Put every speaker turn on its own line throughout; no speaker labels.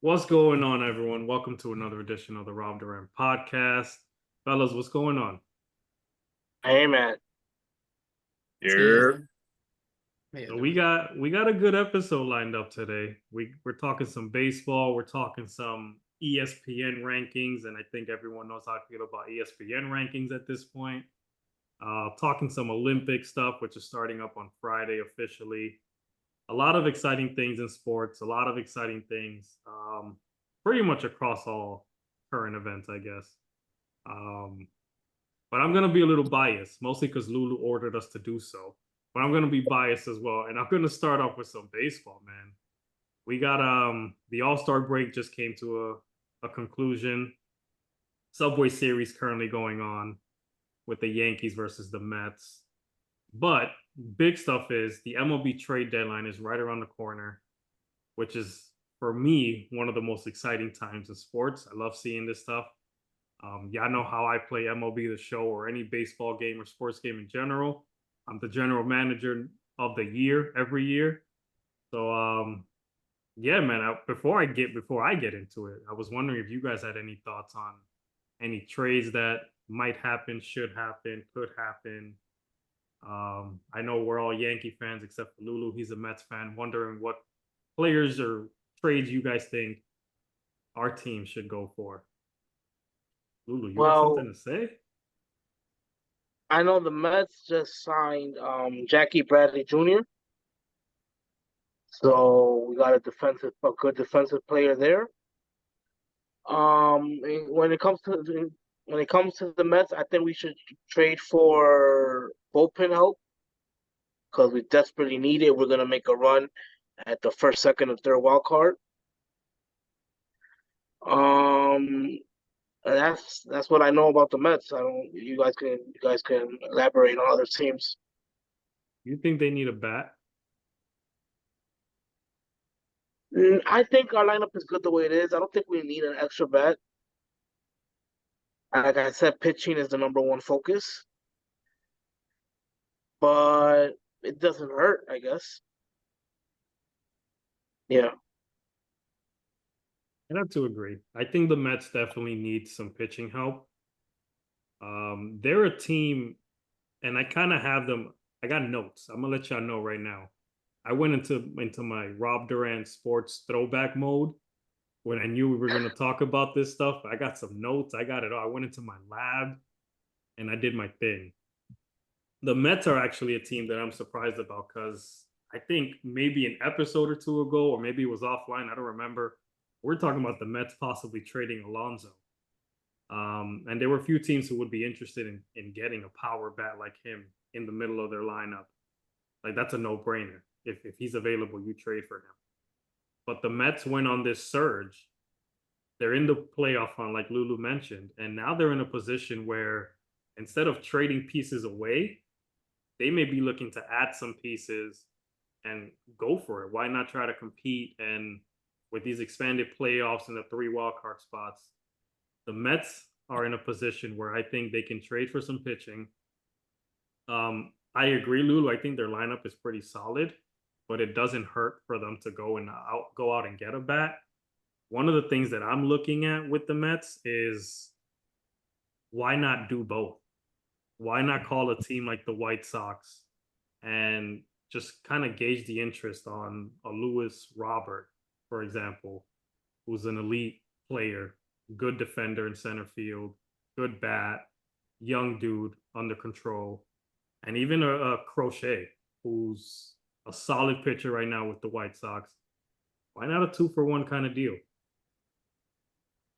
What's going on, everyone? Welcome to another edition of the Rob Duran Podcast. Fellas, what's going on?
Hey man,
What's good, man? How y'all
So we
doing?
got we got a good episode lined up today. We're talking some baseball, we're talking some ESPN rankings, and I think everyone knows how I feel about ESPN rankings at this point. Talking some Olympic stuff, which is starting up on Friday officially. A lot of exciting things in sports, a lot of exciting things, pretty much across all current events, I guess. Um, but I'm gonna be a little biased, mostly because Lulu ordered us to do so. But I'm gonna be biased as well, and I'm gonna start off with some baseball, man. We got the All Star break just came to a conclusion. Subway Series currently going on with the Yankees versus the Mets. But big stuff is the MLB trade deadline is right around the corner, which is for me one of the most exciting times in sports. I love seeing this stuff. Y'all know how I play MLB the show or any baseball game or sports game in general. I'm the general manager of the year every year. So yeah, man. Before I get into it, I was wondering if you guys had any thoughts on any trades that might happen, should happen, could happen. I know we're all Yankee fans except for Lulu. He's a Mets fan. Wondering what players or trades you guys think our team should go for. Lulu, you got something
well,
to say?
I know the Mets just signed Jackie Bradley Jr., so we got a good defensive player there. When it comes to the Mets, I think we should trade for bullpen help because we desperately need it. We're gonna make a run at the first, second, and third wild card. Um, and that's what I know about the Mets. I don't. You guys can elaborate on other teams.
You think they need a bat?
I think our lineup is good the way it is. I don't think we need an extra bat. Like I said, pitching is the number one focus, but it doesn't hurt, I guess. Yeah.
I have to agree. I think the Mets definitely need some pitching help. They're a team, and I kind of have them. I got notes. I'm gonna let y'all know right now. I went into my Rob Duran sports throwback mode when I knew we were gonna talk about this stuff. I got some notes. I got it all. I went into my lab and I did my thing. The Mets are actually a team that I'm surprised about because I think maybe an episode or two ago, or maybe it was offline. I don't remember. We're talking about the Mets possibly trading Alonso. And there were a few teams who would be interested in getting a power bat like him in the middle of their lineup. Like that's a no-brainer. If he's available, you trade for him. But the Mets went on this surge. They're in the playoff hunt, like Lulu mentioned, and now they're in a position where instead of trading pieces away, they may be looking to add some pieces and go for it. Why not try to compete? And with these expanded playoffs and the three wildcard spots, the Mets are in a position where I think they can trade for some pitching. I agree, Lulu. I think their lineup is pretty solid, but it doesn't hurt for them to go out and get a bat. One of the things that I'm looking at with the Mets is why not do both? Why not call a team like the White Sox and just kind of gauge the interest on a Lewis Robert, for example, who's an elite player, good defender in center field, good bat, young dude under control, and even a Crochet, who's a solid pitcher right now with the White Sox. Why not a 2-for-1 kind of deal?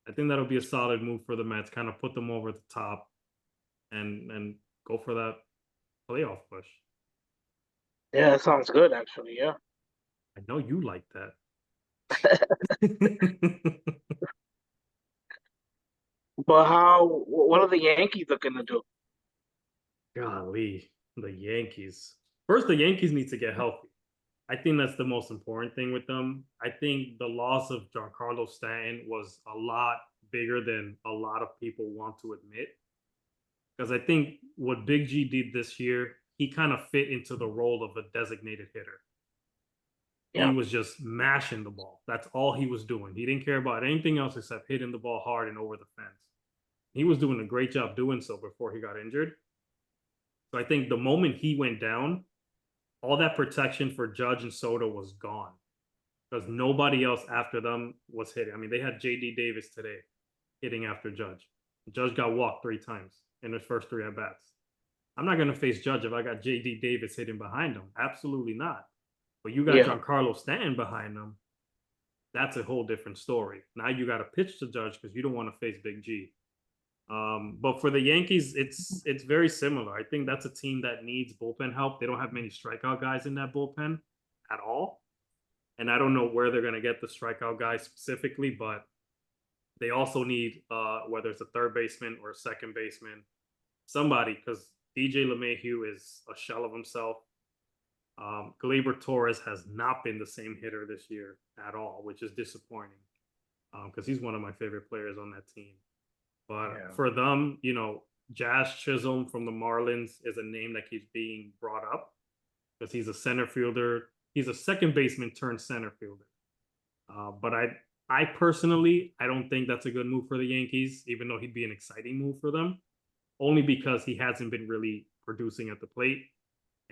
I think that'll be a solid move for the Mets, kind of put them over the top and go for that playoff push.
Yeah, that sounds good actually, yeah.
I know you like that.
But what are the Yankees looking to do?
Golly, the Yankees. First, the Yankees need to get healthy. I think that's the most important thing with them. I think the loss of Giancarlo Stanton was a lot bigger than a lot of people want to admit. Because I think what Big G did this year, he kind of fit into the role of a designated hitter. He was just mashing the ball. That's all he was doing. He didn't care about anything else except hitting the ball hard and over the fence. He was doing a great job doing so before he got injured. So I think the moment he went down, all that protection for Judge and Soto was gone because nobody else after them was hitting. I mean, they had J.D. Davis today hitting after Judge. Judge got walked 3 times in his first 3 at-bats. I'm not going to face Judge if I got J.D. Davis hitting behind him. Absolutely not. But you got Giancarlo Stanton behind him. That's a whole different story. Now you got to pitch to Judge because you don't want to face Big G. But for the Yankees, it's very similar. I think that's a team that needs bullpen help. They don't have many strikeout guys in that bullpen at all. And I don't know where they're going to get the strikeout guys specifically, but they also need whether it's a third baseman or a second baseman, somebody, because DJ LeMahieu is a shell of himself. Gleyber Torres has not been the same hitter this year at all, which is disappointing because he's one of my favorite players on that team. But for them, you know, Jazz Chisholm from the Marlins is a name that keeps being brought up because he's a center fielder. He's a second baseman turned center fielder. But I personally, I don't think that's a good move for the Yankees, even though he'd be an exciting move for them, only because he hasn't been really producing at the plate.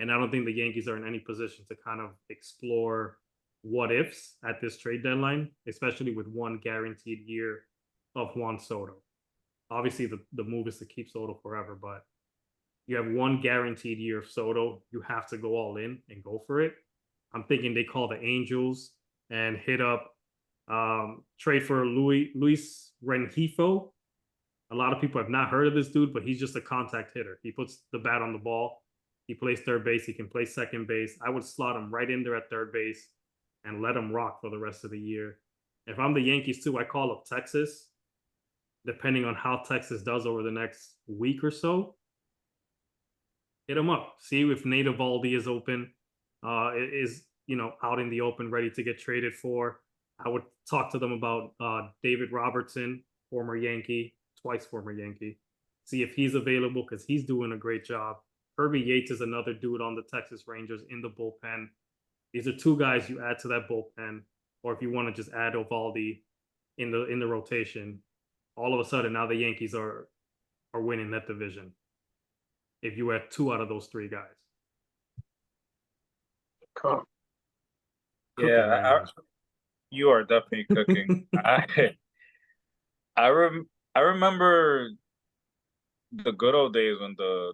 And I don't think the Yankees are in any position to kind of explore what ifs at this trade deadline, especially with one guaranteed year of Juan Soto. Obviously, the move is to keep Soto forever, but you have one guaranteed year of Soto. You have to go all in and go for it. I'm thinking they call the Angels and hit up trade for Luis Rengifo. A lot of people have not heard of this dude, but he's just a contact hitter. He puts the bat on the ball. He plays third base. He can play second base. I would slot him right in there at third base and let him rock for the rest of the year. If I'm the Yankees too, I call up Texas, depending on how Texas does over the next week or so. Hit him up. See if Nate Eovaldi is open, is, you know, out in the open, ready to get traded for. I would talk to them about David Robertson, former Yankee, twice former Yankee. See if he's available because he's doing a great job. Kirby Yates is another dude on the Texas Rangers in the bullpen. These are 2 guys you add to that bullpen, or if you want to just add Eovaldi in the rotation, all of a sudden now the Yankees are winning that division. If you add 2 out of those 3 guys.
Cool.
Yeah, you are definitely cooking. I remember the good old days when the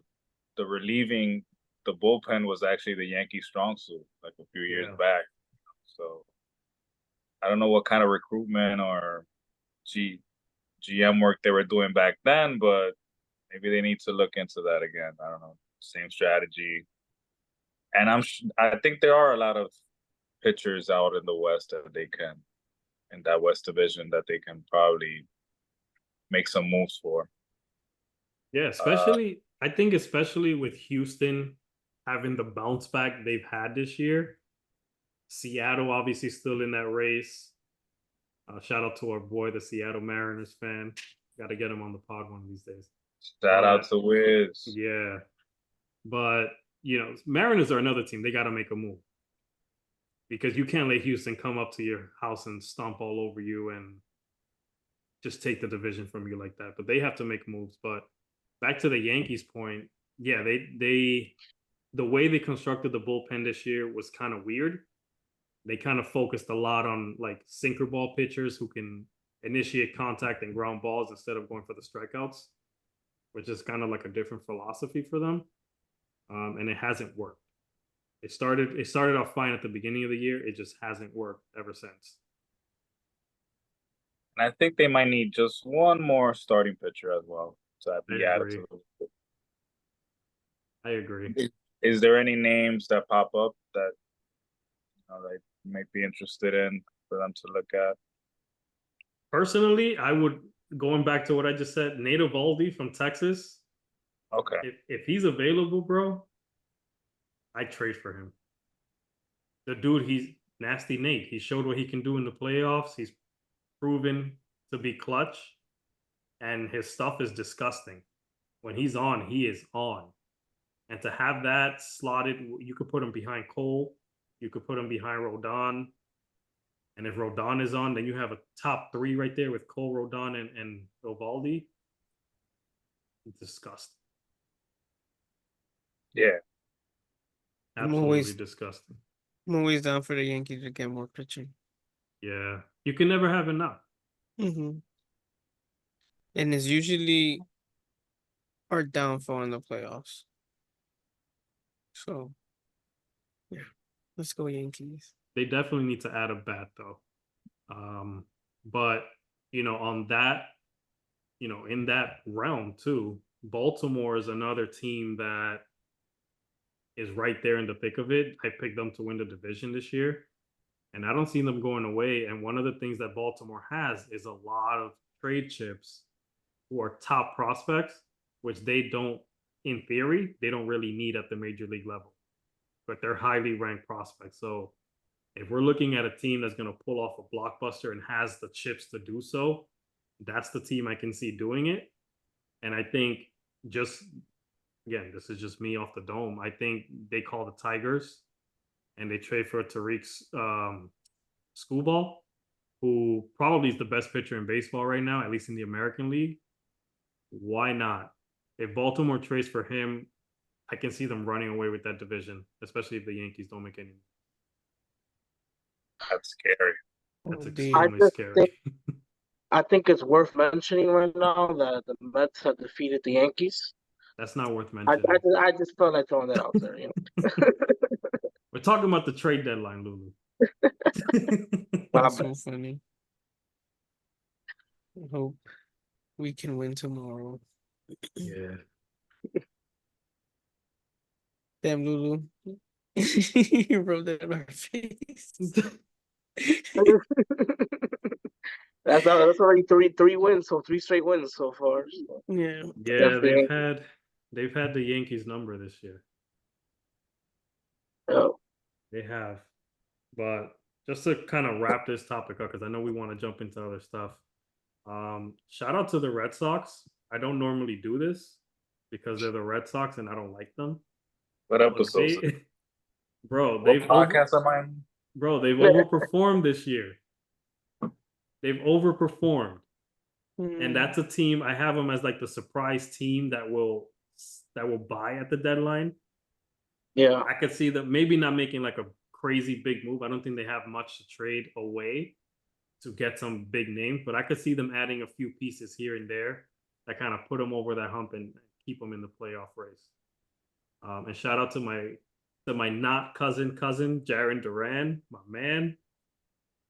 relieving the bullpen was actually the Yankee strong suit, like a few years back. So I don't know what kind of recruitment or GM work they were doing back then, but maybe they need to look into that again. I don't know, same strategy. And I think there are a lot of pitchers out in the West that they can, in that West division, that they can probably make some moves for.
Yeah, especially I think especially with Houston having the bounce back they've had this year. Seattle obviously still in that race. Shout out to our boy, the Seattle Mariners fan. Got to get him on the pod one of these days.
Shout out to Wiz.
Yeah. But, you know, Mariners are another team. They got to make a move. Because you can't let Houston come up to your house and stomp all over you and just take the division from you like that. But they have to make moves. But back to the Yankees point, yeah, the way they constructed the bullpen this year was kind of weird. They kind of focused a lot on like sinker ball pitchers who can initiate contact and ground balls instead of going for the strikeouts, which is kind of like a different philosophy for them. And it hasn't worked. It started off fine at the beginning of the year. It just hasn't worked ever since.
And I think they might need just one more starting pitcher as well to be added to the.
I agree.
Is there any names that pop up that that you might be interested in for them to look at?
Personally, I would, going back to what I just said, Nate Eovaldi from Texas.
Okay.
If he's available, bro, I'd trade for him. The dude, he's nasty Nate. He showed what he can do in the playoffs. He's proven to be clutch. And his stuff is disgusting. When he's on, he is on. And to have that slotted, you could put him behind Cole. You could put him behind Rodon. And if Rodon is on, then you have a top three right there with Cole, Rodon, and Ovaldi. Disgusting.
Yeah.
Absolutely disgusting.
I'm always down for the Yankees to get more pitching.
Yeah. You can never have enough.
And it's usually our downfall in the playoffs. So, yeah. Let's go Yankees.
They definitely need to add a bat, though. But, on that, in that realm, too, Baltimore is another team that is right there in the thick of it. I picked them to win the division this year, and I don't see them going away. And one of the things that Baltimore has is a lot of trade chips who are top prospects, which they don't, in theory, they don't really need at the major league level, but they're highly ranked prospects. So if we're looking at a team that's going to pull off a blockbuster and has the chips to do so, that's the team I can see doing it. And I think again, this is just me off the dome. I think they call the Tigers and they trade for Tariq's Screwball, who probably is the best pitcher in baseball right now, at least in the American League. Why not? If Baltimore trades for him, I can see them running away with that division, especially if the Yankees don't make any.
That's scary.
That's extremely scary.
I think it's worth mentioning right now that the Mets have defeated the Yankees.
That's not worth mentioning.
I just felt like throwing that out there.
We're talking about the trade deadline, Lulu.
That's so funny. I hope we can win tomorrow.
Yeah.
Damn, Lulu. You wrote that in our face.
That's already three wins, so 3 straight wins so far. So.
Yeah.
Yeah, they've had the Yankees number this year.
Oh.
They have. But just to kind of wrap this topic up, because I know we want to jump into other stuff. Shout out to the Red Sox. I don't normally do this because they're the Red Sox and I don't like them.
What episode?
Bro,
what podcast am I in?
Bro, they've overperformed this year. They've overperformed. And that's a team, I have them as like the surprise team that will buy at the deadline.
Yeah.
I could see them maybe not making like a crazy big move. I don't think they have much to trade away to get some big names, but I could see them adding a few pieces here and there that kind of put them over that hump and keep them in the playoff race. And shout out to my not cousin, Rob Duran, my man,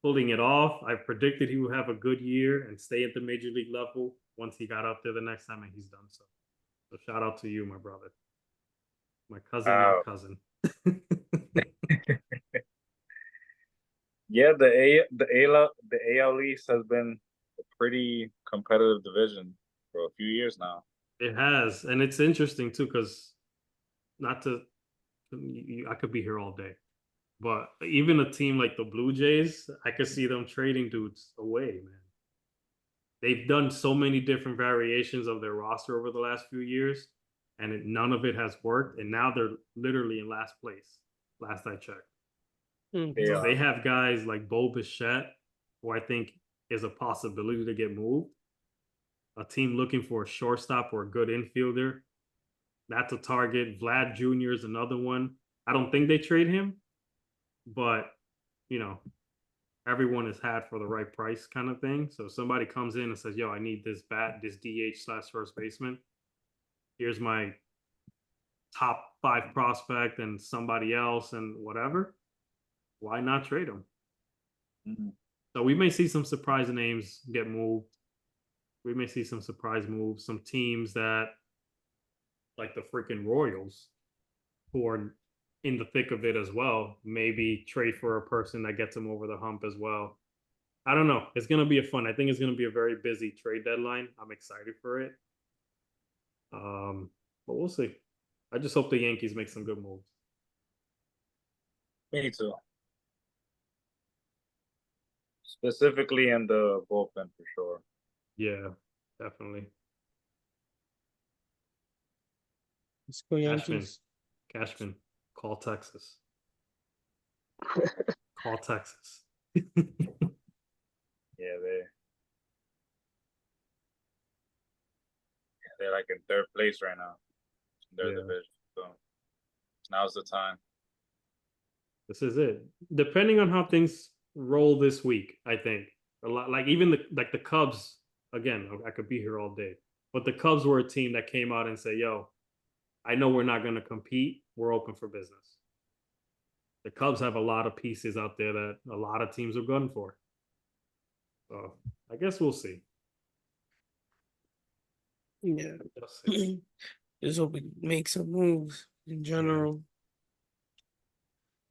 pulling it off. I predicted he would have a good year and stay at the major league level once he got up there the next time, and he's done so. So shout out to you, my brother. My cousin, not cousin.
Yeah, the AL East has been a pretty competitive division for a few years now.
It has, and it's interesting too, because I could be here all day, but even a team like the Blue Jays, I could see them trading dudes away, man. They've done so many different variations of their roster over the last few years, and none of it has worked. And now they're literally in last place, last I checked. So they have guys like Bo Bichette, who I think is a possibility to get moved. A team looking for a shortstop or a good infielder, that's a target. Vlad Jr. is another one. I don't think they trade him, but everyone is had for the right price kind of thing. So if somebody comes in and says, yo, I need this bat, this DH/first baseman. Here's my top 5 prospect and somebody else and whatever. Why not trade them?
Mm-hmm.
So we may see some surprise names get moved. We may see some surprise moves. Some teams that, like the freaking Royals, who are in the thick of it as well, maybe trade for a person that gets them over the hump as well. I don't know. It's going to be I think it's going to be a very busy trade deadline. I'm excited for it. But we'll see. I just hope the Yankees make some good moves.
Me too. Specifically in the bullpen for sure.
Yeah, definitely.
Let's go Yankees.
Cashman, call Texas. Call Texas.
Yeah, they're like in third place right now in their division. So now's the time.
This is it. Depending on how things roll this week, I think a lot like even the Cubs. Again, I could be here all day, but the Cubs were a team that came out and said, "Yo, I know we're not going to compete. We're open for business." The Cubs have a lot of pieces out there that a lot of teams are gunning for. So I guess we'll see.
Yeah. Just hope we make some moves in general.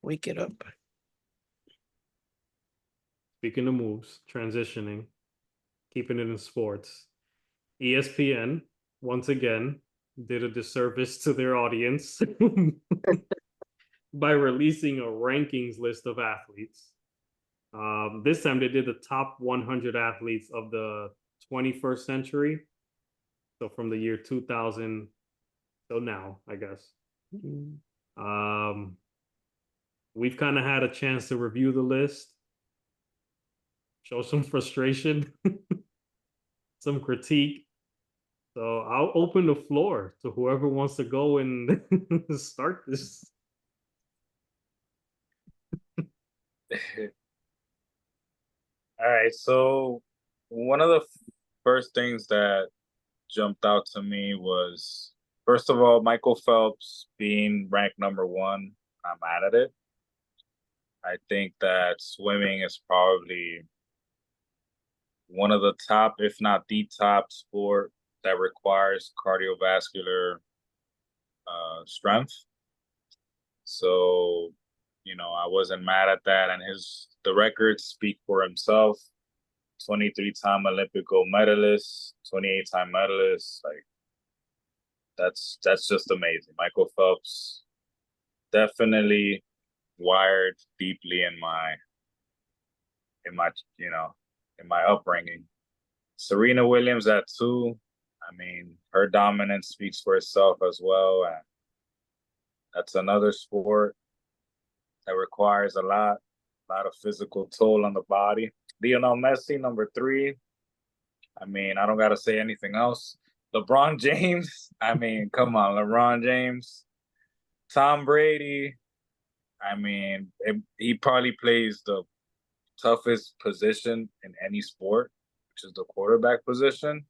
Wake it up.
Speaking of moves, transitioning, keeping it in sports, ESPN once again did a disservice to their audience by releasing a rankings list of athletes. This time they did the top 100 athletes of the 21st century. So from the year 2000 till now, I guess. We've kind of had a chance to review the list, show some frustration, some critique. So I'll open the floor to whoever wants to go and start this.
All right, so one of the first things that jumped out to me was, first of all, Michael Phelps being ranked number one. I'm mad at it. I think that swimming is probably one of the top, if not the top sport that requires cardiovascular strength. So, I wasn't mad at that. And the records speak for himself. 23-time Olympic gold medalist, 28-time medalist. Like, that's just amazing. Michael Phelps definitely wired deeply in my upbringing. Serena Williams at 2. I mean, her dominance speaks for itself as well. And that's another sport that requires a lot of physical toll on the body. Lionel Messi, number 3. I mean, I don't got to say anything else. LeBron James. I mean, come on, LeBron James. Tom Brady. I mean, he probably plays the toughest position in any sport, which is the quarterback position,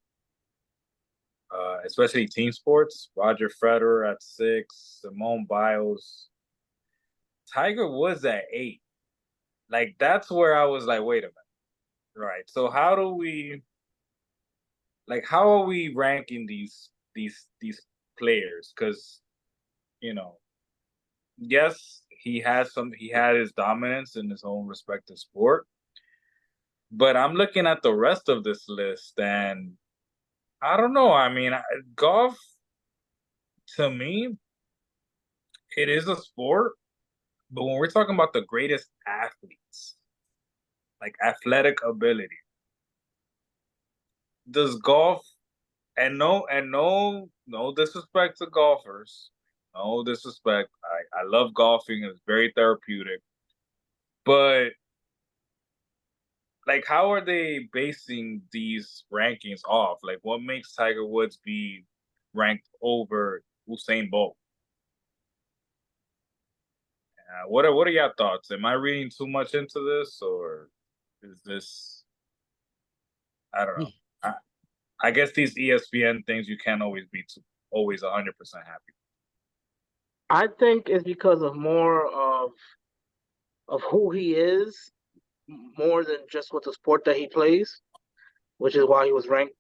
especially team sports. Roger Federer at 6, Simone Biles. Tiger Woods at 8. Like, that's where I was like, wait a minute. Right. So how are we ranking these players? Because, yes, he had his dominance in his own respective sport. But I'm looking at the rest of this list, and I don't know. I mean, golf, to me, it is a sport. But when we're talking about the greatest athletes, like athletic ability, does golf, and no disrespect to golfers, no disrespect. I love golfing. It's very therapeutic. But like, how are they basing these rankings off? Like, what makes Tiger Woods be ranked over Usain Bolt? What are your thoughts? Am I reading too much into this, or is this? I don't know. I guess these ESPN things, you can't always be always 100% happy.
I think it's because of more of who he is, more than just with the sport that he plays, which is why he was ranked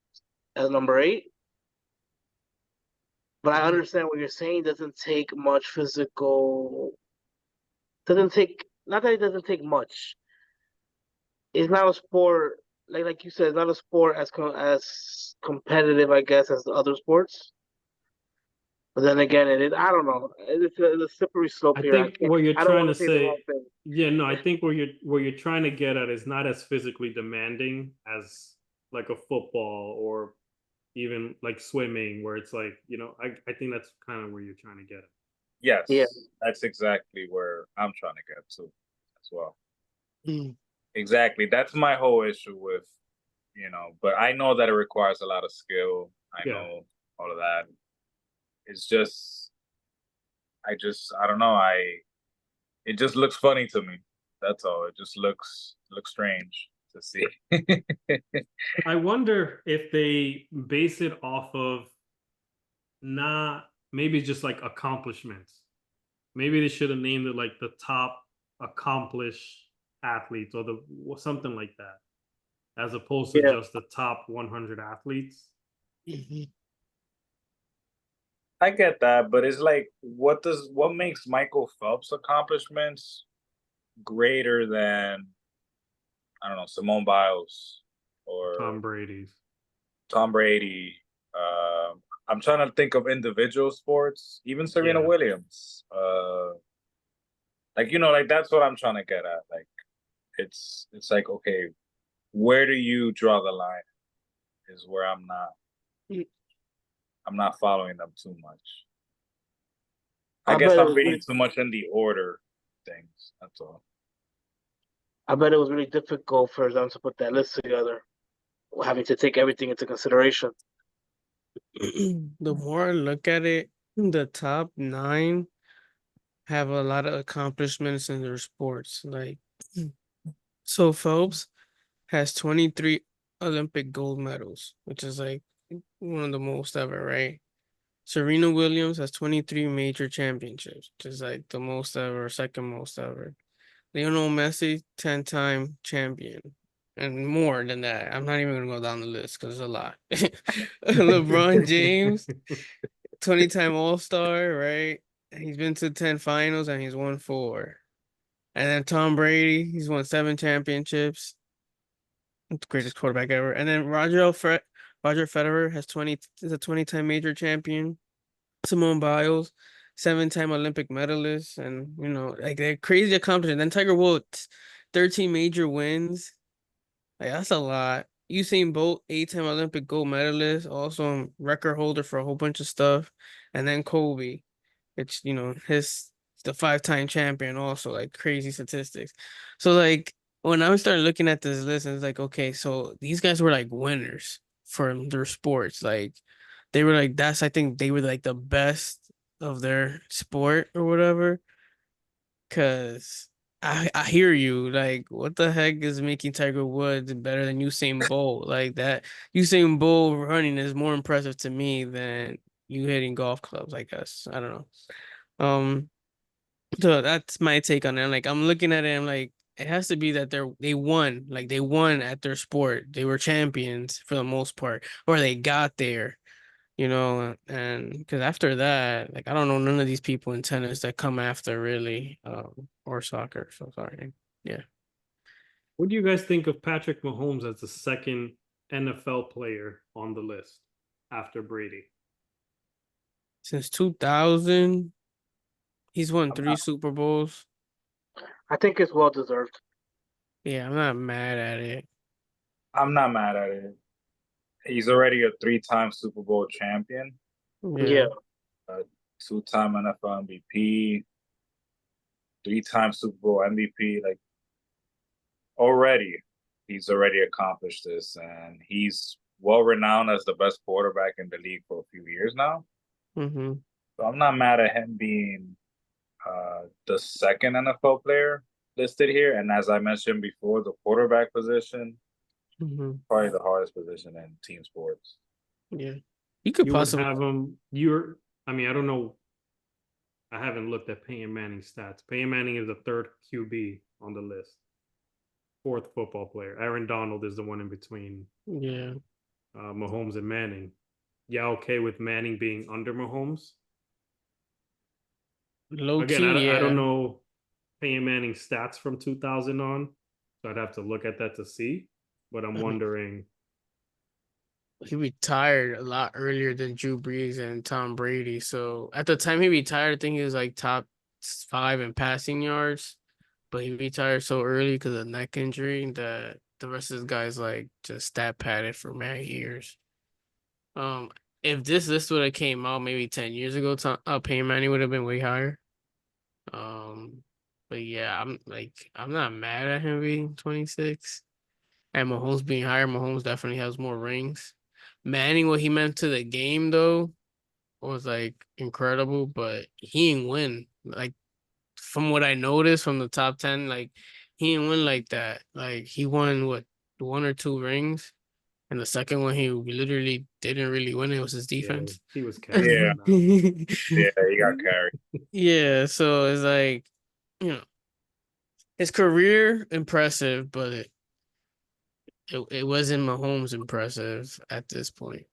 as number 8. But I understand what you're saying. Doesn't take much physical. Not that it doesn't take much. It's not a sport like you said. It's not a sport as competitive, I guess, as the other sports. But then again, it is. I don't know. It's a slippery slope here.
I think what you're
I don't
trying
want
to
say the
say,
wrong thing.
yeah, no, I think where you're trying to get at is not as physically demanding as like a football or even like swimming, where it's like, I think that's kind of where you're trying to get at.
Yes,
Yeah.
that's exactly where I'm trying to get to. as well.
Mm.
Exactly. That's my whole issue with, but I know that it requires a lot of skill. I know all of that. It's just, I don't know. It just looks funny to me. That's all. It just looks strange to see.
I wonder if they base it off of not maybe just like accomplishments. Maybe they should have named it like the top accomplished athletes or the something like that, as opposed to
Yeah.
just the top 100 athletes.
Mhm.
I get that, but it's like, what makes Michael Phelps' accomplishments greater than, I don't know, Simone Biles
Tom
or
Brady's.
Tom Brady? I'm trying to think of individual sports, even Serena
Yeah.
Williams. Like that's what I'm trying to get at. Like, it's like, okay, where do you draw the line? Is where I'm not following them too much. I guess
bet it
I'm
was
reading
really,
too much in the order things. That's all.
I bet it was really difficult for them to put that list together, having to take everything into consideration.
The more I look at it, the top 9 have a lot of accomplishments in their sports. Like, so Phelps has 23 Olympic gold medals, which is like one of the most ever, right? Serena Williams has 23 major championships, which is like the most ever, second most ever. Lionel Messi, 10-time champion, and more than that. I'm not even gonna go down the list because there's a lot. LeBron James, 20-time All-Star, right? He's been to 10 finals and he's won 4. And then Tom Brady, he's won 7 championships. The greatest quarterback ever. And then Roger Federer is a 20-time major champion. Simone Biles, 7-time Olympic medalist, and like they're crazy accomplishments. Then Tiger Woods, 13 major wins. Like that's a lot. Usain Bolt, 8-time Olympic gold medalist, also record holder for a whole bunch of stuff. And then Kobe, which his the 5-time champion, also like crazy statistics. So like when I started looking at this list, it's like, okay, so these guys were like winners for their sports. Like they were like I think they were like the best of their sport or whatever. Cause I hear you. Like, what the heck is making Tiger Woods better than Usain Bolt? Like that Usain Bolt running is more impressive to me than you hitting golf clubs, I guess. I don't know. So that's my take on it. Like I'm looking at it, I'm like, it has to be that they won. Like they won at their sport. They were champions for the most part, or they got there. And because after that, like I don't know none of these people in tennis that come after really, or soccer. So sorry. Yeah.
What do you guys think of Patrick Mahomes as the second NFL player on the list after Brady?
Since 2000, he's won
I'm
3
not,
Super Bowls.
I think it's well deserved.
Yeah, I'm not mad at it.
I'm not mad at it. He's already a 3-time Super Bowl champion,
Yeah.
Yeah.
a 2-time NFL MVP, 3-time Super Bowl MVP. Like already, he's already accomplished this, and he's well renowned as the best quarterback in the league for a few years now.
Mm-hmm.
So I'm not mad at him being the second NFL player listed here. And as I mentioned before, the quarterback position,
Mm-hmm.
probably the hardest position in team sports.
Yeah. You could
You would
possibly
have him. I don't know. I haven't looked at Peyton Manning's stats. Peyton Manning is the third QB on the list, fourth football player. Aaron Donald is the one in between
Yeah.
Mahomes and Manning. Yeah, okay with Manning being under Mahomes.
Low
Again,
key,
I don't
yeah.
know Peyton Manning's stats from 2000 on, so I'd have to look at that to see. But I'm
I mean,
wondering.
he retired a lot earlier than Drew Brees and Tom Brady. So at the time he retired, I think he was like top 5 in passing yards. But he retired so early because of neck injury that the rest of his guys like just stat padded for many years. Um, if this list would have came out maybe 10 years ago, Peyton Manning would have been way higher. Um, But yeah, I'm not mad at him being 26. And Mahomes being higher. Mahomes definitely has more rings. Manning, what he meant to the game though, was like incredible, but he ain't win. Like from what I noticed from the top 10, like he didn't win like that. Like he won what, 1 or 2 rings, and the second one he literally didn't really win. It was his
Yeah,
defense.
he was carrying.
Yeah. Yeah, he got carried.
Yeah, so it's like, his career impressive, but it wasn't Mahomes impressive at this point.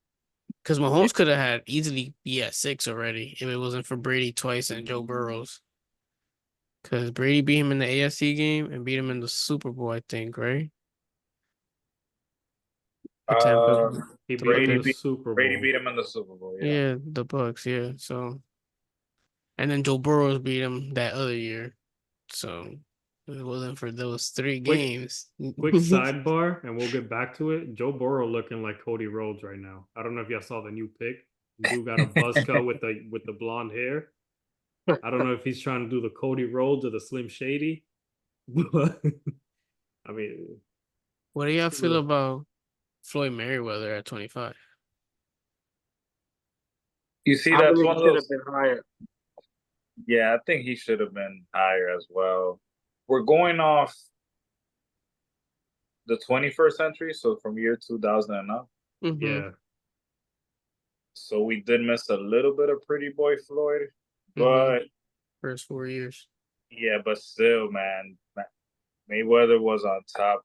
Because Mahomes could have had easily be at 6 already if it wasn't for Brady twice and Joe Burrows. Because Brady beat him in the AFC game and beat him in the Super Bowl, I think, right? For Tampa.
He
The
beat him in
Brady
the
Buccaneers.
beat
Super
Brady
Bowl.
beat him in the Super Bowl. Yeah.
Yeah, the Bucks, yeah. So, and then Joe Burrows beat him that other year. So it wasn't for those 3
Quick,
games.
quick sidebar, and we'll get back to it. Joe Burrow looking like Cody Rhodes right now. I don't know if y'all saw the new pic. Dude got a buzz cut with the blonde hair. I don't know if he's trying to do the Cody Rhodes or the Slim Shady. But I mean,
What do y'all feel about Floyd Mayweather at 25?
You see,
I
that's
believe
one
he
of
should
those.
have been higher.
Yeah, I think he should have been higher as well. We're going off the 21st century, so from year 2000 and up.
Mm-hmm.
yeah.
So we did miss a little bit of Pretty Boy Floyd, but
First 4 years.
yeah, but still, man, Mayweather was on top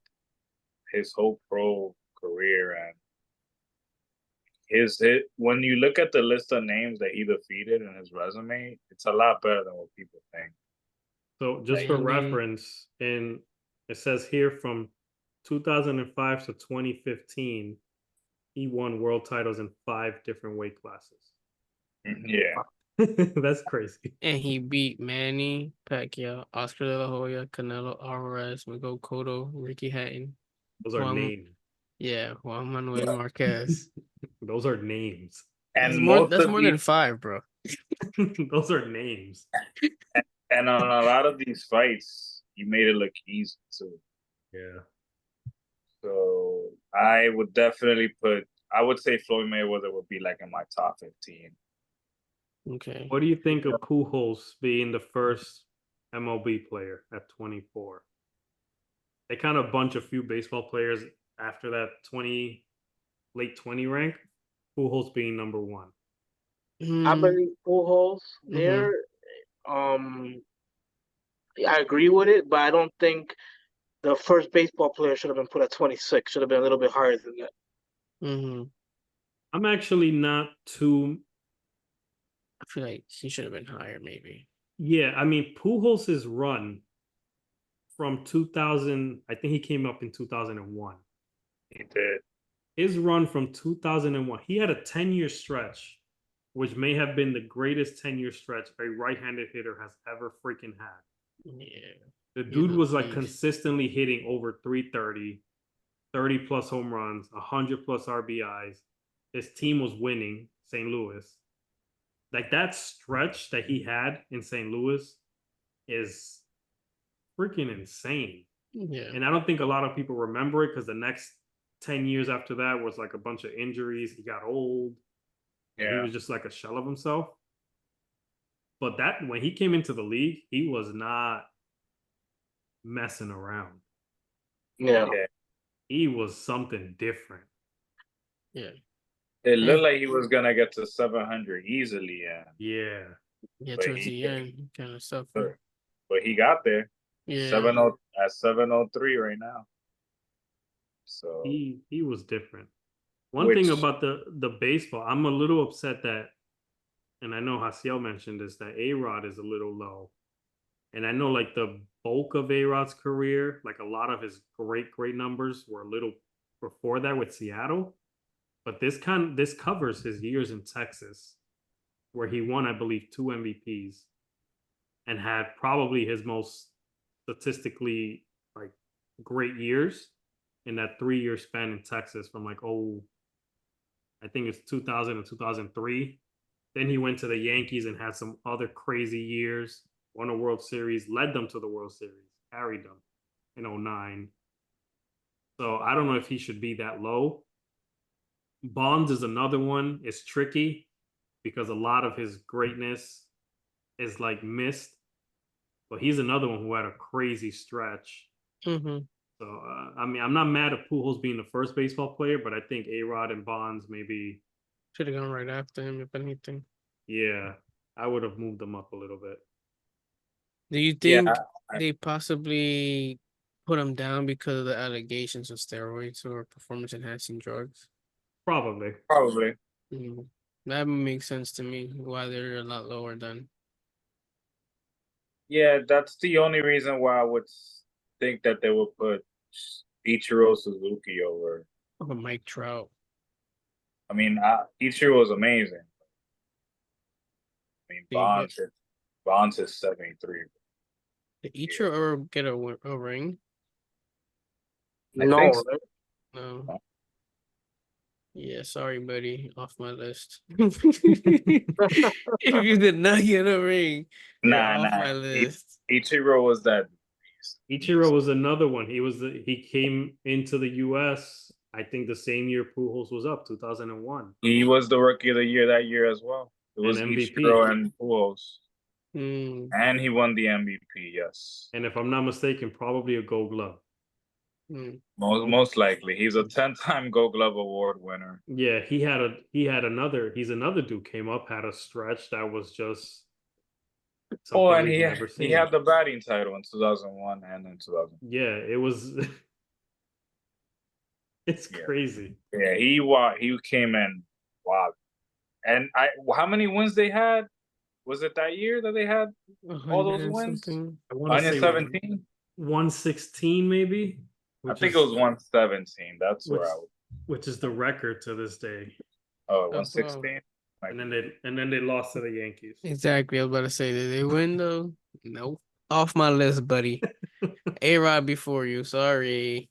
his whole pro career, and his when you look at the list of names that he defeated in his resume, it's a lot better than what people think.
So just for
Mainly-
reference, in it says here from 2005 to 2015, he won world titles in 5 different weight classes.
Yeah.
That's crazy.
And he beat Manny Pacquiao, Oscar De La Hoya, Canelo Alvarez, Miguel Cotto, Ricky Hatton.
Those are
Juan-
names.
Yeah, Juan Manuel Marquez.
Those are names.
And
That's more than 5, bro.
Those are names.
And on a lot of these fights, he made it look easy too.
Yeah.
So I would definitely I would say Floyd Mayweather would be like in my top 15.
Okay.
What do you think of Pujols being the first MLB player at 24? They kind of bunch a few baseball players after that late 20 rank. Pujols being number 1.
I believe Pujols there. I agree with it, but I don't think the first baseball player should have been put at 26. Should have been a little bit higher than that.
I'm actually not too.
I feel like he should have been higher, maybe.
Yeah, I mean, Pujols' run from 2000, I think he came up in 2001.
He did.
His run from 2001, he had a 10-year stretch, which may have been the greatest 10-year stretch a right-handed hitter has ever freaking had.
Yeah.
The dude was like
beast.
consistently hitting over 330, 30 plus home runs, 100 plus RBIs. His team was winning, St. Louis. Like that stretch that he had in St. Louis is freaking insane.
Yeah.
And I don't think a lot of people remember it because the next 10 years after that was like a bunch of injuries. He got old. And he was just like a shell of himself. But that when he came into the league, he was not messing around.
Yeah.
He was something different.
Yeah.
It looked like he was gonna get to 700 easily,
Yeah.
Yeah,
But
towards
he
the end, he kind of suffered.
but he got there.
Yeah.
703 right now. So
He was different. One thing about the baseball, I'm a little upset that, and I know Hasiel mentioned this, that A-Rod is a little low. And I know like the bulk of A-Rod's career, like a lot of his great numbers were a little before that with Seattle. But this covers his years in Texas, where he won, I believe, 2 MVPs and had probably his most statistically like great years in that 3-year span in Texas from like I think it's 2000 to 2003. Then he went to the Yankees and had some other crazy years. won a World Series, led them to the World Series, carried them in 09. So I don't know if he should be that low. Bonds is another one. It's tricky because a lot of his greatness is like missed. But he's another one who had a crazy stretch.
Mm-hmm.
So I mean, I'm not mad at Pujols being the first baseball player, but I think A-Rod and Bonds maybe
Should have gone right after him, if anything.
yeah, I would have moved them up a little bit.
Do you
Yeah,
think they possibly put him down because of the allegations of steroids or performance enhancing drugs?
Probably.
probably.
That makes sense to me why they're a lot lower than.
Yeah, that's the only reason why I would think that they would put Ichiro Suzuki over.
Mike Trout.
I mean, Ichiro was amazing. I mean, Bonds is 73.
Did Ichiro ever get a ring?
I
No,
think so.
right?
No. Yeah, sorry, buddy. Off my list. If you did not get a ring, you're off my list.
Ichiro was that.
Ichiro was another one. He came into the U.S. I think the same year Pujols was up, 2001.
He was the rookie of the year that year as well. It was
And MVP.
Ichiro and Pujols.
Mm.
And he won the MVP, yes.
And if I'm not mistaken, probably a Gold Glove.
Most likely. He's a 10-time Gold Glove Award winner.
Yeah, he's another dude came up, had a stretch that was just something
and
we've never seen.
he had the batting title in 2001 and in 2000.
Yeah, it was it's crazy.
Yeah, he came in wow. And how many wins they had? Was it that year that they had all those wins?
Something.
I want to say
117?
116 maybe.
I think it was 117. That's where I was.
Which is the record to this day.
Oh, 116.
And then they lost to the Yankees.
Exactly. I was about to say, did they win though? Nope. Off my list, buddy. A-Rod before you. Sorry.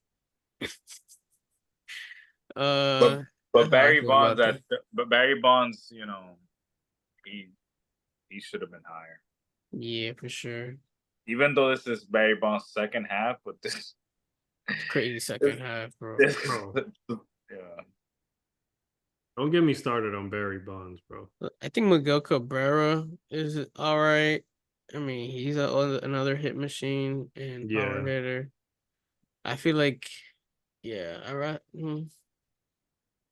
But Barry Bonds, you know, he should have been higher.
Yeah, for sure.
Even though this is Barry Bonds' second half, but this
crazy second half, bro.
Yeah.
Don't get me started on Barry Bonds, bro.
I think Miguel Cabrera is all right. I mean, he's another hit machine and power hitter. I feel like,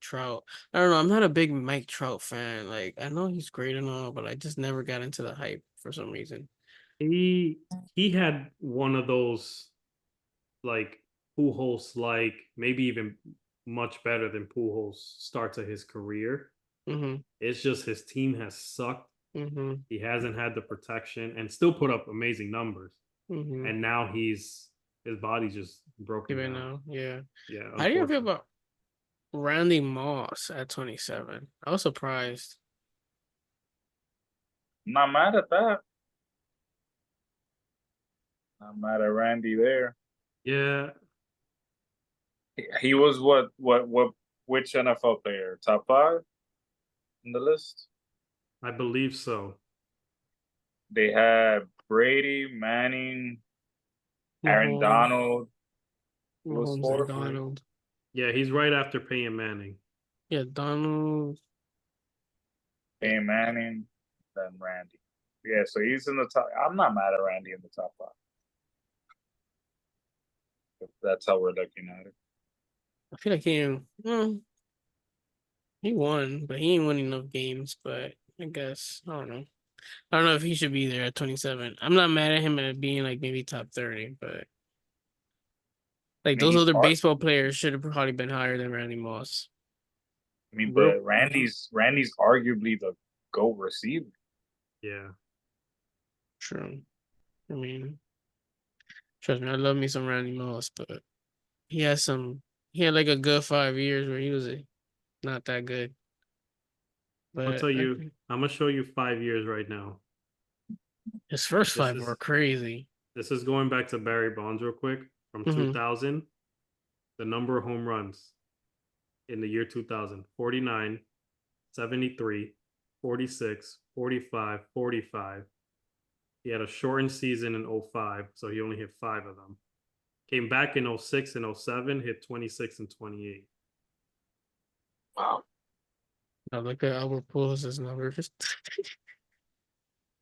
Trout. I don't know. I'm not a big Mike Trout fan. Like, I know he's great and all, but I just never got into the hype for some reason.
He had one of those, like, Pujols, like, maybe even much better than Pujols start to his career. It's just his team has sucked. He hasn't had the protection and still put up amazing numbers. And now his body's just broken down.
Now, yeah.
How
do you feel about Randy Moss at 27? I was surprised.
Not mad at that. Not mad at Randy there.
Yeah.
He was which NFL player? Top 5 in the list?
I believe so.
They had Brady, Manning, Aaron Donald. Was
Donald.
Yeah, he's right after Peyton Manning.
Yeah, Donald.
Peyton Manning, then Randy. Yeah, so he's in the top. I'm not mad at Randy in the top 5. If that's how we're looking at it.
I feel like he won, but he ain't winning enough games. But I guess I don't know. I don't know if he should be there at 27. I'm not mad at him at being like maybe top 30, but like those other baseball players should have probably been higher than Randy Moss.
I mean, but Randy's arguably the GOAT receiver.
Yeah.
True. I mean, trust me, I love me some Randy Moss, but he had like a good 5 years where he was not that good. But
I'll tell you, I'm gonna show you 5 years right now.
His first 5 were crazy.
This is going back to Barry Bonds real quick. From 2000, the number of home runs in the year 2000, 49, 73, 46, 45, 45, He had a shortened season in 05, so he only hit 5 of them. Came back in 06 and 07, hit 26 and 28.
Wow.
I look at Albert Pujols' numbers.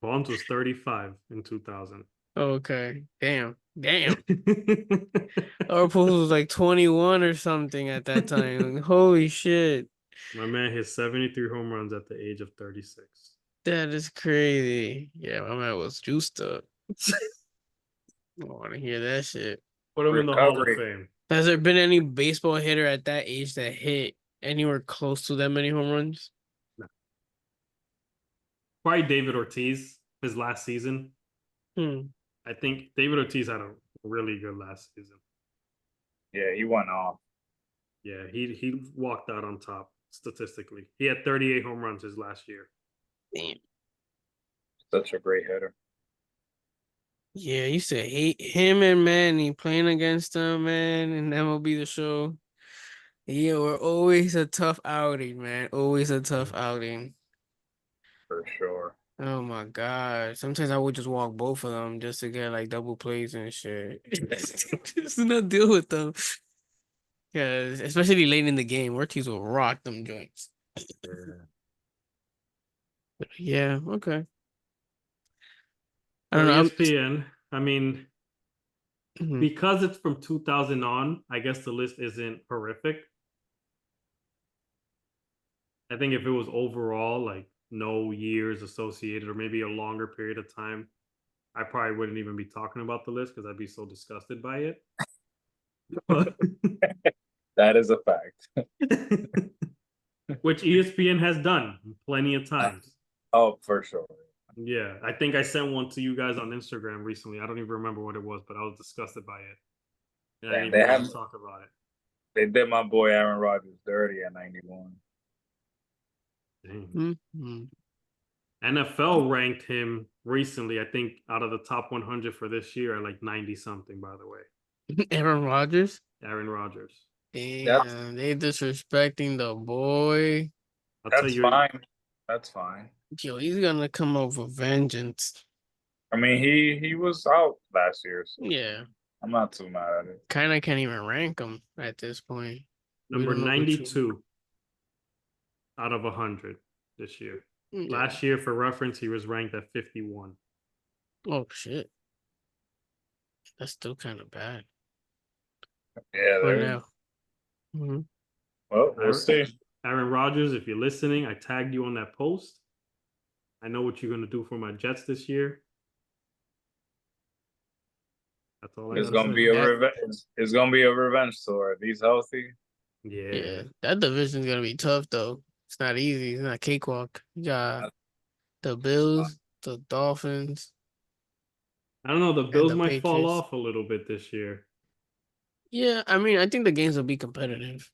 Bonds was 35 in 2000.
Okay. Damn. Albert Pujols was like 21 or something at that time. Holy shit.
My man hit 73 home runs at the age of 36.
That is crazy. Yeah, my man was juiced up. I want to hear that shit.
Put him in the Hall of
Recovery.
Fame.
Has there been any baseball hitter at that age that hit anywhere close to that many home runs?
No. Probably David Ortiz, his last season. I think David Ortiz had a really good last season.
Yeah, he went off.
Yeah, he walked out on top statistically. He had 38 home runs his last year.
Damn.
Such a great hitter.
Yeah, I used to hate him and Manny playing against him, man, and MLB The Show. Yeah, we're always a tough outing, man. Always a tough outing.
For sure.
Oh my God. Sometimes I would just walk both of them just to get like double plays and shit. Just to not deal with them. Because especially late in the game, Ortiz will rock them joints. Yeah, okay. I don't know.
ESPN, I mean,
Mhm.
because it's from 2000 on, I guess the list isn't horrific. I think if it was overall, like no years associated or maybe a longer period of time, I probably wouldn't even be talking about the list because I'd be so disgusted by it. But
That is a fact.
which ESPN has done plenty of times.
Oh, for sure.
Yeah, I think I sent one to you guys on Instagram recently. I don't even remember what it was, but I was disgusted by it. And I didn't even want to talk about it.
They did my boy Aaron Rodgers dirty at 91.
Mm-hmm.
NFL ranked him recently, I think, out of the top 100 for this year at like 90 something, by the way.
Aaron Rodgers?
Aaron Rodgers.
Damn, they disrespecting the boy.
That's fine. That's fine.
Yo, he's gonna come up with vengeance.
I mean, he was out last year, so
Yeah.
I'm not too mad at it.
Kind of can't even rank him at this point.
Number 92 out of 100 this year.
Yeah.
Last year, for reference, he was ranked at 51.
Oh, shit. That's still kind of bad.
Yeah,
For now. Mm-hmm.
Well, we'll see.
Aaron Rodgers, if you're listening, I tagged you on that post. I know what you're going to do for my Jets this year. That's all
It's gonna be a revenge. It's gonna be a revenge tour. If he's healthy.
Yeah.
That division's gonna be tough though. It's not easy. It's not a cakewalk. You got the Bills, the Dolphins.
I don't know. The Bills might
Patriots.
fall off a little bit this year.
Yeah, I mean, I think the games will be competitive.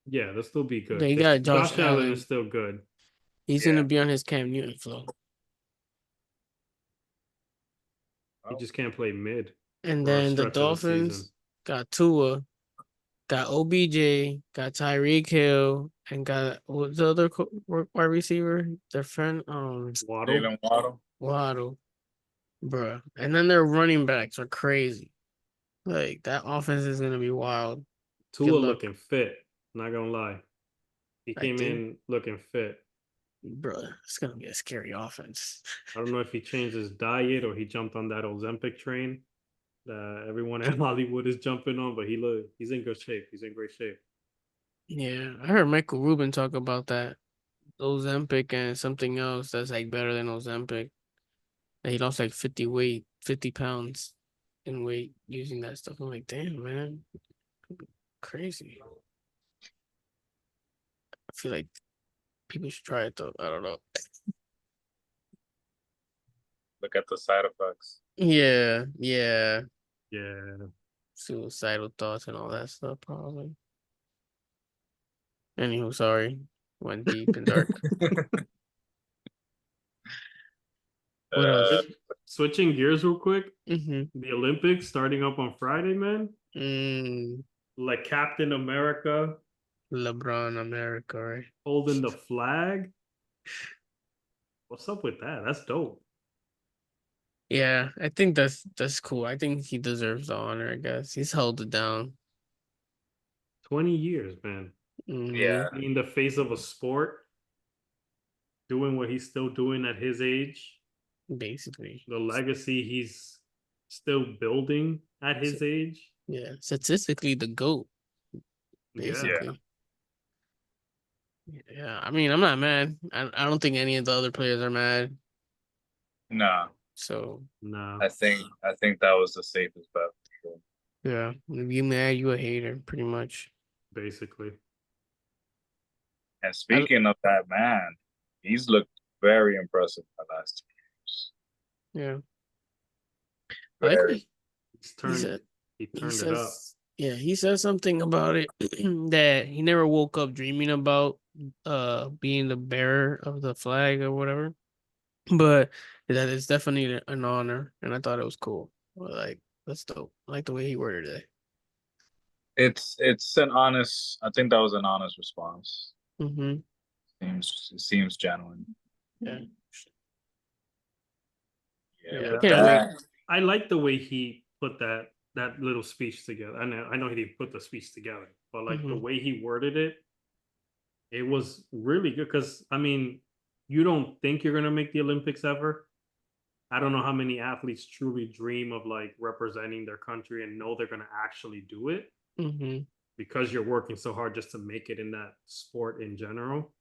Yeah, they'll still be good.
They got Josh Allen.
Is still good.
He's gonna be on his Cam Newton flow.
He just can't play mid.
And then the Dolphins got Tua, got OBJ, got Tyreek Hill, and got what's the other wide receiver? Their friend,
Waddle.
Waddle, bruh. And then their running backs are crazy. Like that offense is gonna be wild.
Tua looking fit. Not gonna lie, he came in looking fit.
Bruh, it's gonna be a scary offense.
I don't know if he changed his diet or he jumped on that Ozempic train that everyone in Hollywood is jumping on, but he's in good shape. He's in great shape. Yeah,
I heard Michael Rubin talk about that. Ozempic and something else that's like better than Ozempic. And he lost like 50 pounds in weight using that stuff. I'm like, damn, man. Crazy. I feel like people should try it though. I don't know.
Look at the side effects.
Yeah. Suicidal thoughts and all that stuff, probably. Anywho, sorry. Went deep and dark. What else?
Switching gears real quick.
Mm-hmm.
The Olympics starting up on Friday, man. Like Captain America.
LeBron America, right?
Holding the flag. What's up with that? That's dope.
Yeah, I think that's cool. I think he deserves the honor, I guess. He's held it down.
20 years, man.
Yeah.
Being the face of a sport, doing what he's still doing at his age,
Basically.
the legacy he's still building at his age.
Yeah, statistically the GOAT,
Yeah.
basically. Yeah, I mean, I'm not mad. I don't think any of the other players are mad.
No,
So,
Nah,
I think that was the safest bet for sure.
yeah, if you mad, you a hater, pretty much.
basically.
And speaking of that, man, he's looked very impressive the last 2 years.
Yeah. I like what
Very.
He turned it up.
Yeah, he said something about it that he never woke up dreaming about being the bearer of the flag or whatever. But that is definitely an honor, and I thought it was cool. Like, that's dope. I like the way he worded it.
It's an honest. I think that was an honest response.
Mm-hmm.
Seems genuine.
Yeah.
Yeah.
Yeah.
I like the way he put that little speech together. I know he didn't put the speech together, but like the way he worded it, it was really good. Because I mean, you don't think you're gonna make the Olympics ever. I don't know how many athletes truly dream of like representing their country and know they're gonna actually do it because you're working so hard just to make it in that sport in general.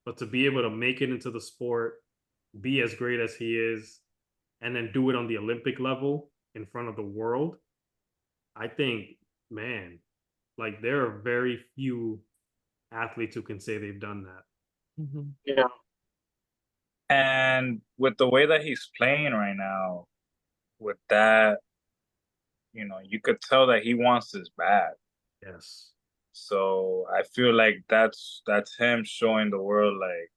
But to be able to make it into the sport, be as great as he is, and then do it on the Olympic level in front of the world, I think, man, like there are very few athletes who can say they've done that.
Yeah.
And with the way that he's playing right now, with that, you could tell that he wants this bad.
Yes.
So I feel like that's him showing the world like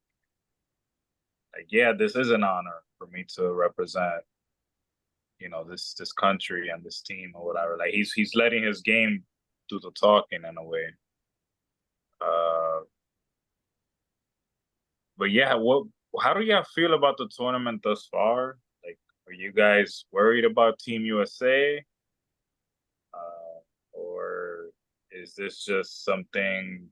yeah, this is an honor for me to represent, this country and this team or whatever. Like he's letting his game do the talking in a way. But yeah, how do y'all feel about the tournament thus far? Like, are you guys worried about Team USA? Or is this just something,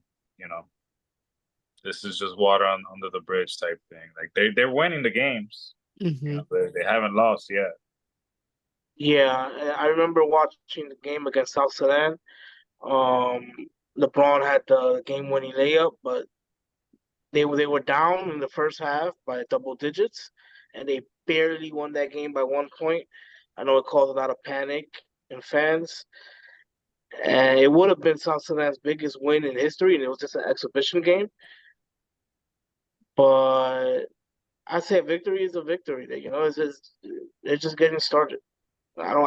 this is just water under the bridge type thing? Like they're winning the games. They haven't lost yet.
Yeah, I remember watching the game against South Sudan. LeBron had the game-winning layup, but they were down in the first half by double digits, and they barely won that game by 1 point. I know it caused a lot of panic in fans, and it would have been South Sudan's biggest win in history, and it was just an exhibition game. But I say victory is a victory. They're just getting started. I'm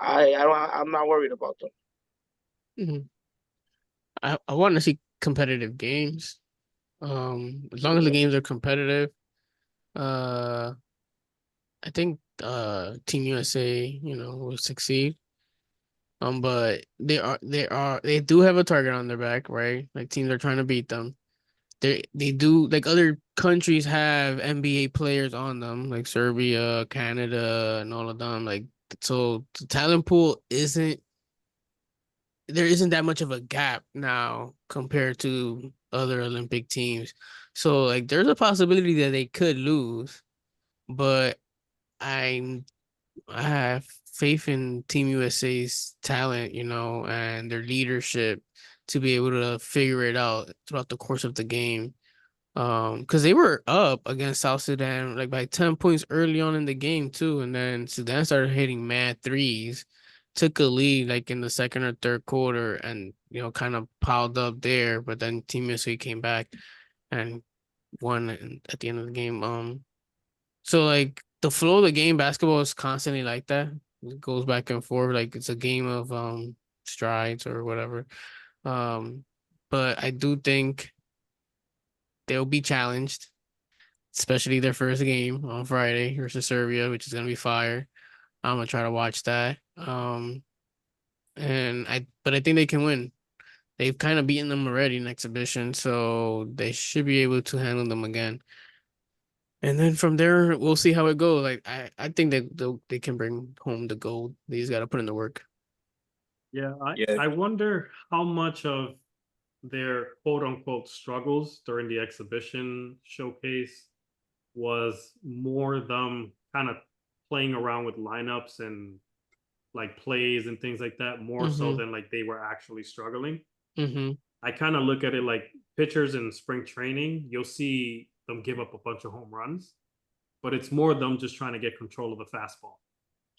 not worried about them.
I want to see competitive games. As long as the games are competitive, I think Team USA, will succeed. But they do have a target on their back, right? Like teams are trying to beat them. They do, like, other countries have NBA players on them, like Serbia, Canada, and all of them. Like, so the talent pool isn't that much of a gap now compared to other Olympic teams. So like there's a possibility that they could lose, but I have faith in Team USA's talent, and their leadership to be able to figure it out throughout the course of the game. Because they were up against South Sudan like by 10 points early on in the game too, and then Sudan started hitting mad threes, took a lead like in the second or third quarter, and kind of piled up there. But then Team USA came back and won at the end of the game. So like the flow of the game, basketball is constantly like that. It goes back and forth, like it's a game of strides or whatever. But I do think they'll be challenged, especially their first game on Friday versus Serbia, which is gonna be fire. I'm gonna try to watch that. But I think they can win. They've kind of beaten them already in exhibition, so they should be able to handle them again. And then from there, we'll see how it goes. Like I think they can bring home the gold. They just got to put in the work.
Yeah,
Yeah.
I wonder how much of their quote unquote struggles during the exhibition showcase was more them kind of playing around with lineups and like plays and things like that, more so than like they were actually struggling. I kind of look at it like pitchers in spring training, you'll see them give up a bunch of home runs, but it's more them just trying to get control of the fastball.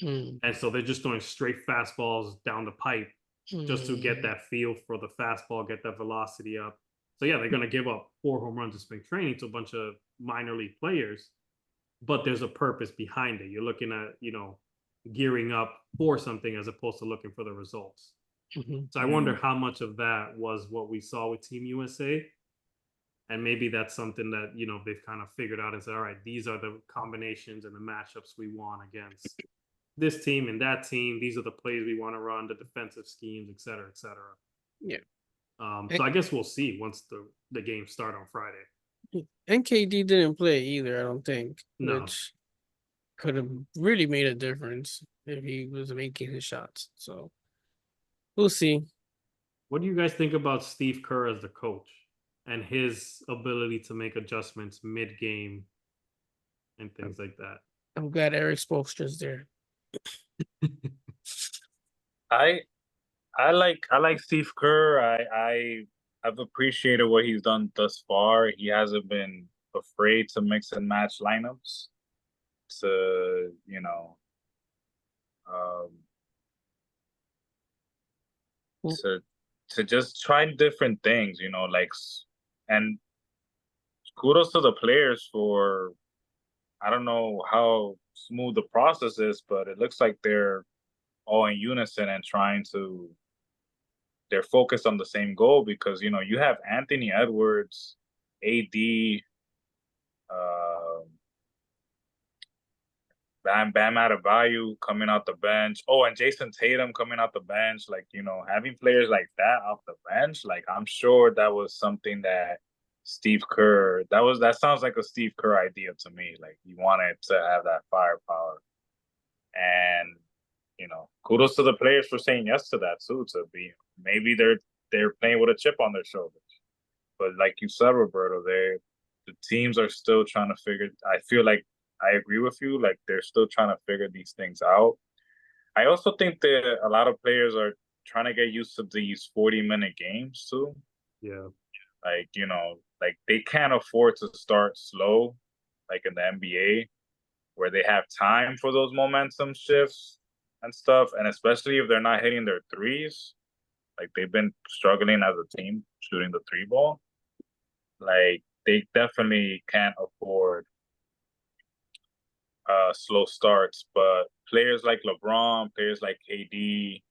And so they're just throwing straight fastballs down the pipe just to get that feel for the fastball, get that velocity up. So yeah, they're going to give up 4 home runs in spring training to a bunch of minor league players, but there's a purpose behind it. You're looking at, gearing up for something as opposed to looking for the results. So I wonder how much of that was what we saw with Team USA. And maybe that's something that, they've kind of figured out and said, all right, these are the combinations and the matchups we want against this team and that team. These are the plays we want to run, the defensive schemes, et cetera, et cetera.
Yeah.
So I guess we'll see once the games start on Friday.
And KD didn't play either, I don't think.
No.
Which could have really made a difference if he was making his shots. So we'll see.
What do you guys think about Steve Kerr as the coach and his ability to make adjustments mid-game and things like that?
I'm glad Eric Spoelstra's there.
I like Steve Kerr. I've appreciated what he's done thus far. He hasn't been afraid to mix and match lineups to, to just try different things, and kudos to the players for, I don't know how smooth the process is, but it looks like they're all in unison and they're focused on the same goal, because, you have Anthony Edwards, AD, Bam Adebayo coming out the bench. Oh, and Jason Tatum coming out the bench. Like, having players like that off the bench, like, I'm sure that was something that Steve Kerr, that sounds like a Steve Kerr idea to me. Like, he wanted to have that firepower. And, kudos to the players for saying yes to that too, maybe they're playing with a chip on their shoulders. But like you said, Roberto, the teams are still trying to I feel like I agree with you. Like, they're still trying to figure these things out. I also think that a lot of players are trying to get used to these 40-minute games too.
Yeah.
Like, like they can't afford to start slow, like in the NBA, where they have time for those momentum shifts and stuff. And especially if they're not hitting their threes, like they've been struggling as a team shooting the 3-ball. Like, they definitely can't afford slow starts. But players like LeBron, players like KD,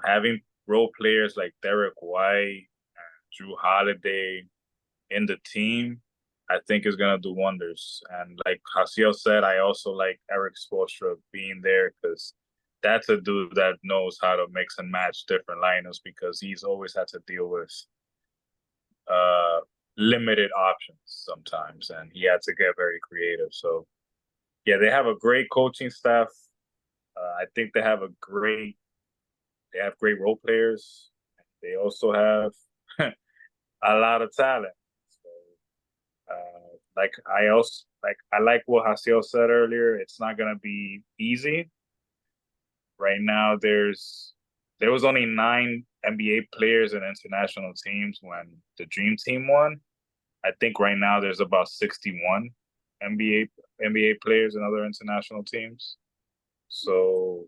having role players like Derek White, Drew Holiday in the team, I think is going to do wonders. And like Hasiel said, I also like Eric Spoelstra being there, because that's a dude that knows how to mix and match different lineups, because he's always had to deal with limited options sometimes, and he had to get very creative. So yeah, they have a great coaching staff. I think they have great role players. They also have a lot of talent. So, I like what Hasiel said earlier. It's not gonna be easy. Right now, there was only 9 NBA players in international teams when the Dream Team won. I think right now there's about 61 NBA players in other international teams. So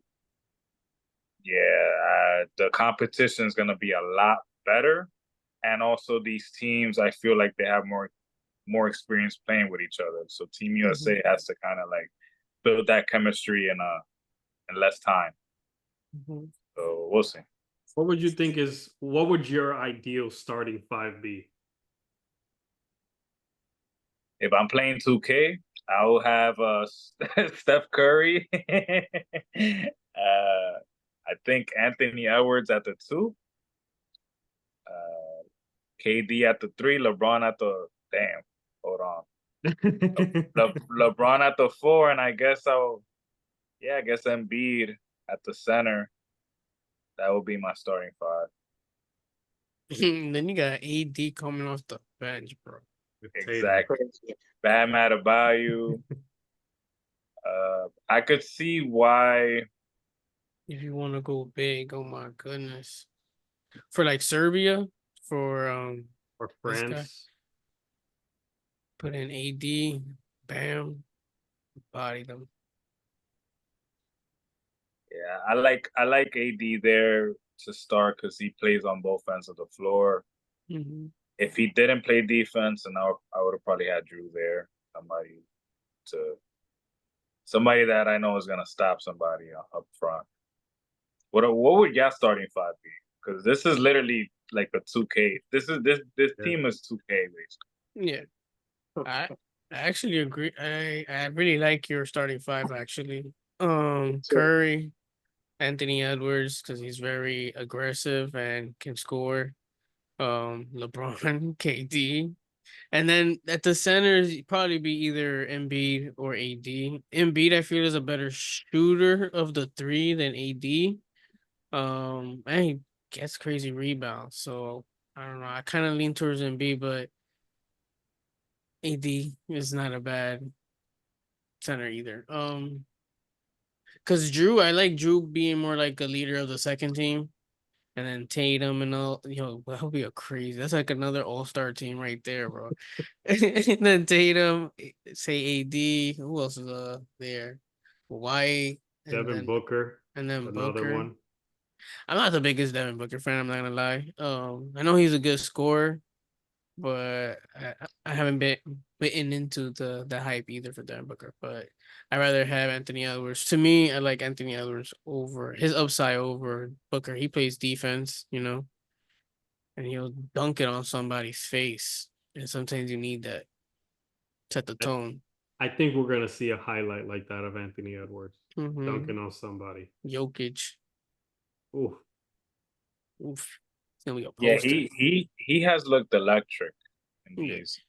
yeah, the competition is going to be a lot better. And also these teams, I feel like they have more experience playing with each other. So Team USA has to kind of like build that chemistry in less time. So we'll see.
What would your ideal starting 5 be?
If I'm playing 2K, I will have Steph Curry. I think Anthony Edwards at the 2. KD at the 3. LeBron at the... Damn. Hold on. LeBron at the 4, and I guess Embiid at the center. That would be my starting 5.
Then you got AD coming off the bench, bro.
Exactly. Bam Adebayo. I could see why.
If you want to go big, oh my goodness. For like Serbia, for
or
this guy,
France.
put in AD, bam, body them.
Yeah, I like AD there to start because he plays on both ends of the floor.
Mm-hmm.
If he didn't play defense, and I would have probably had Drew there, somebody that I know is gonna stop somebody up front. What would y'all starting 5 be? Because this is literally like a 2K. This team is 2K basically.
Yeah, I actually agree. I really like your starting 5 actually. Curry, Anthony Edwards because he's very aggressive and can score. LeBron, KD, and then at the centers probably be either Embiid or AD. Embiid I feel is a better shooter of the 3 than AD. And he gets crazy rebounds, so I don't know. I kind of lean towards Embiid, but AD is not a bad center either. Because I like Drew being more like a leader of the second team, and then Tatum and all. That would be a crazy. That's like another all-star team right there, bro. And then Tatum, say AD. Who else is there? White,
Devin Booker,
and then
another
Booker.
one.
I'm not the biggest Devin Booker fan. I'm not gonna lie. I know he's a good scorer, but I haven't been bitten into the hype either for Devin Booker. But I'd rather have Anthony Edwards. To me, I like Anthony Edwards over his upside over Booker. He plays defense, and he'll dunk it on somebody's face. And sometimes you need that. Set the tone.
I think we're gonna see a highlight like that of Anthony Edwards
Mm-hmm.
dunking on somebody.
Jokic.
Oof.
Oof. It's gonna be a
Yeah,
poster.
he has looked electric in
Yeah.
these.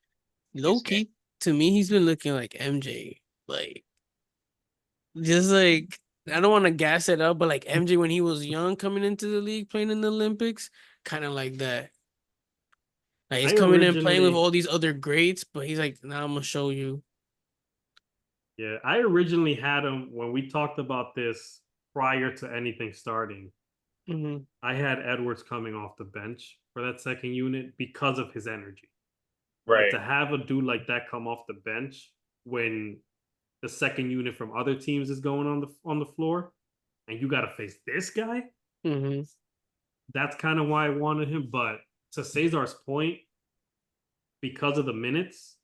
Low key, to me, he's been looking like MJ. Like, just like, I don't want to gas it up, but like MJ when he was young coming into the league, playing in the Olympics, kind of like that. Like, he's coming in playing with all these other greats, but he's like, nah, I'm going to show you.
Yeah, I originally had him when we talked about this prior to anything starting.
Mm-hmm.
I had Edwards coming off the bench for that second unit because of his energy.
Right.
But to have a dude like that come off the bench when the second unit from other teams is going on the floor, and you got to face this guy,
mm-hmm.
That's kind of why I wanted him. But to Cesar's point, because of the minutes,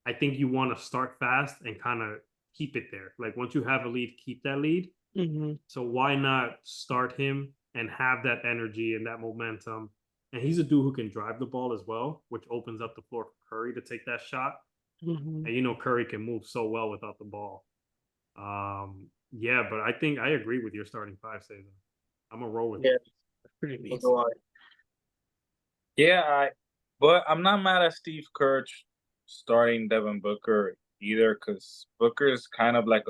I think you want to start fast and kind of keep it there. Like once you have a lead, keep that lead.
Mm-hmm.
So why not start him and have that energy and that momentum? And he's a dude who can drive the ball as well, which opens up the floor for Curry to take that shot.
Mm-hmm.
And Curry can move so well without the ball. Yeah, but I think I agree with your starting 5, Cesar. I'm gonna roll with it.
Pretty neat.
Yeah, but I'm not mad at Steve Kerr starting Devin Booker either, because Booker is kind of like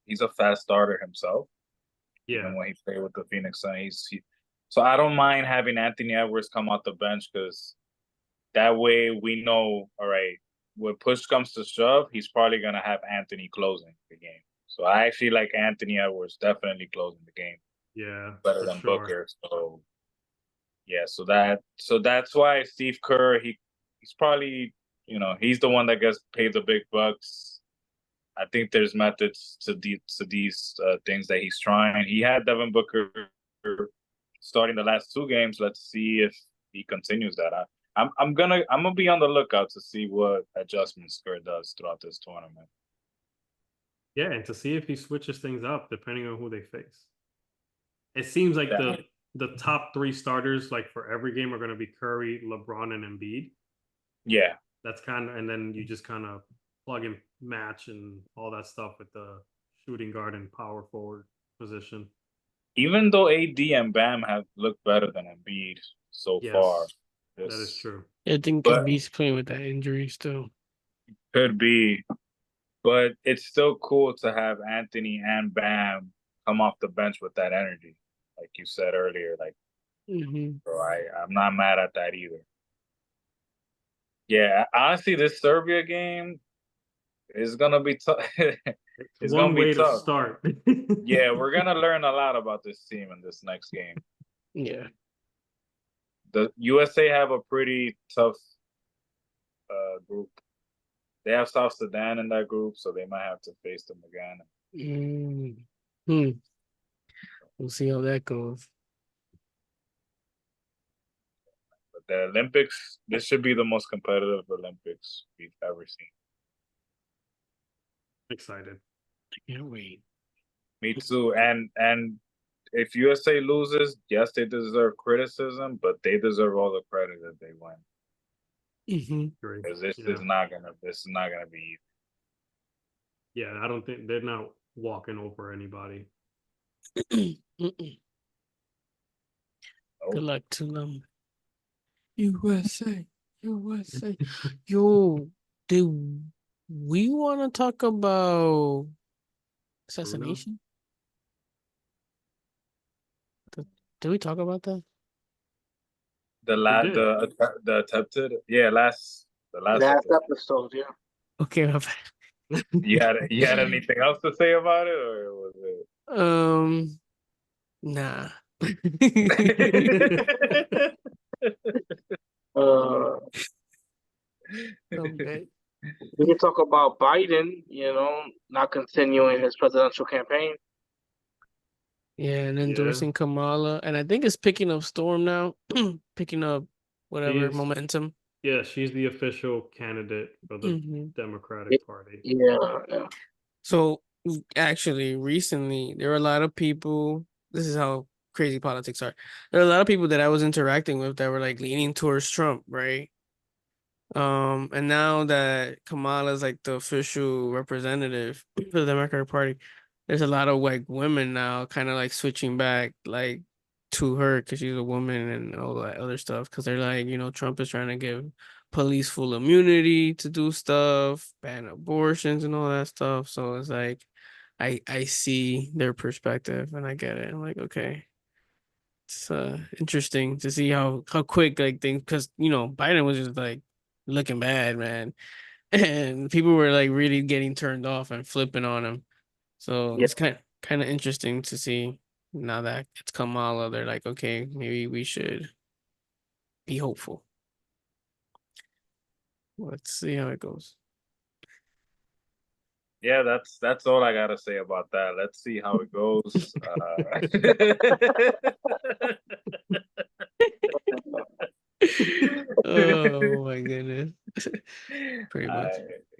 he's a fast starter himself.
Yeah.
Even when he played with the Phoenix Suns, so I don't mind having Anthony Edwards come off the bench, because that way we know, all right, when push comes to shove, he's probably gonna have Anthony closing the game. So I actually like Anthony Edwards definitely closing the game.
Yeah,
better than Booker. So yeah, so that's why Steve Kerr, he's probably, he's the one that gets paid the big bucks. I think there's methods to these things that he's trying. He had Devin Booker starting the last 2 games. Let's see if he continues that. I'm gonna be on the lookout to see what adjustments Kerr does throughout this tournament.
Yeah, and to see if he switches things up depending on who they face. It seems like the top 3 starters, like for every game, are going to be Curry, LeBron, and Embiid.
Yeah,
that's and then you just kind of plug and match and all that stuff with the shooting guard and power forward position.
Even though AD and Bam have looked better than Embiid so far,
that is true.
I think Embiid's playing with that injury still.
Could be, but it's still cool to have Anthony and Bam come off the bench with that energy, like you said earlier. Like, bro, I'm not mad at that either. Yeah, honestly, this Serbia game is gonna be tough. It's
one
gonna be
way to
tough.
start.
Yeah, we're gonna learn a lot about this team in this next game.
Yeah.
The USA have a pretty tough group. They have South Sudan in that group, so they might have to face them again.
We'll see how that goes.
But the Olympics, this should be the most competitive Olympics we've ever seen.
Excited.
Can't wait.
Me too. And if USA loses, yes, they deserve criticism, but they deserve all the credit that they win. Because this is not gonna be easy.
Yeah, I don't think they're not walking over anybody.
Good luck to them. USA. Yo, do we want to talk about assassination? Did we talk about that?
The attempted, the last
episode, yeah.
Okay, my bad.
You had anything else to say about it, or was it?
Nah.
Okay. We can talk about Biden, not continuing his presidential campaign.
Yeah, and endorsing Kamala. And I think it's picking up storm now. Picking up whatever momentum.
Yeah, she's the official candidate for the Democratic Party.
Yeah.
So actually, recently, there were a lot of people. This is how crazy politics are. There are a lot of people that I was interacting with that were like leaning towards Trump, right? And now that Kamala's like the official representative for the Democratic Party, there's a lot of like women now kind of like switching back like to her because she's a woman and all that other stuff. Because they're like, Trump is trying to give police full immunity to do stuff, ban abortions and all that stuff. So it's like, I see their perspective and I get it. I'm like, okay. It's interesting to see how quick like things, because Biden was just like looking bad, man, and people were like really getting turned off and flipping on him. So it's kind of interesting to see now that it's Kamala. They're like, okay, maybe we should be hopeful. Let's see how it goes.
Yeah, that's all I gotta say about that. Let's see how it goes.
Oh my goodness. Pretty much.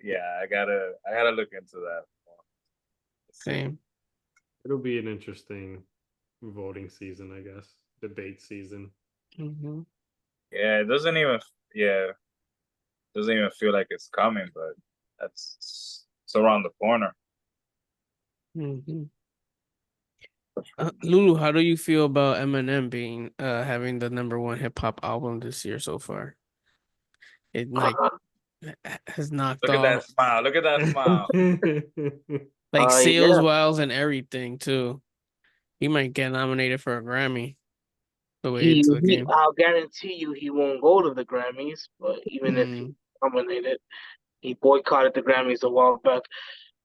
I gotta look into that more.
Same.
It'll be an interesting voting season, I guess. Debate season.
Yeah, it doesn't even feel like it's coming, but it's around the corner.
Lulu, how do you feel about Eminem being having the #1 hip hop album this year so far? It like has knocked off.
Look at that smile.
Like sales wise and everything too. He might get nominated for a Grammy. The way it's looking.
I'll guarantee you he won't go to the Grammys, but even if he's nominated, he boycotted the Grammys a while back.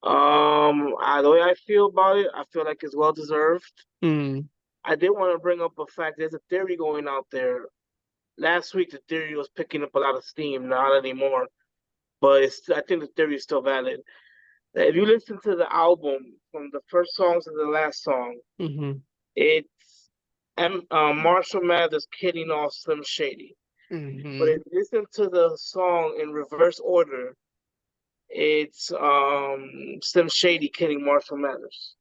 The way I feel about it, I feel like it's well deserved. I did want to bring up a fact. There's a theory going out there. Last week, the theory was picking up a lot of steam. Not anymore, but I think the theory is still valid. That if you listen to the album from the first song to the last song, it's Marshall Mathers kidding off Slim Shady. But if you listen to the song in reverse order, it's Slim Shady kidding Marshall Mathers.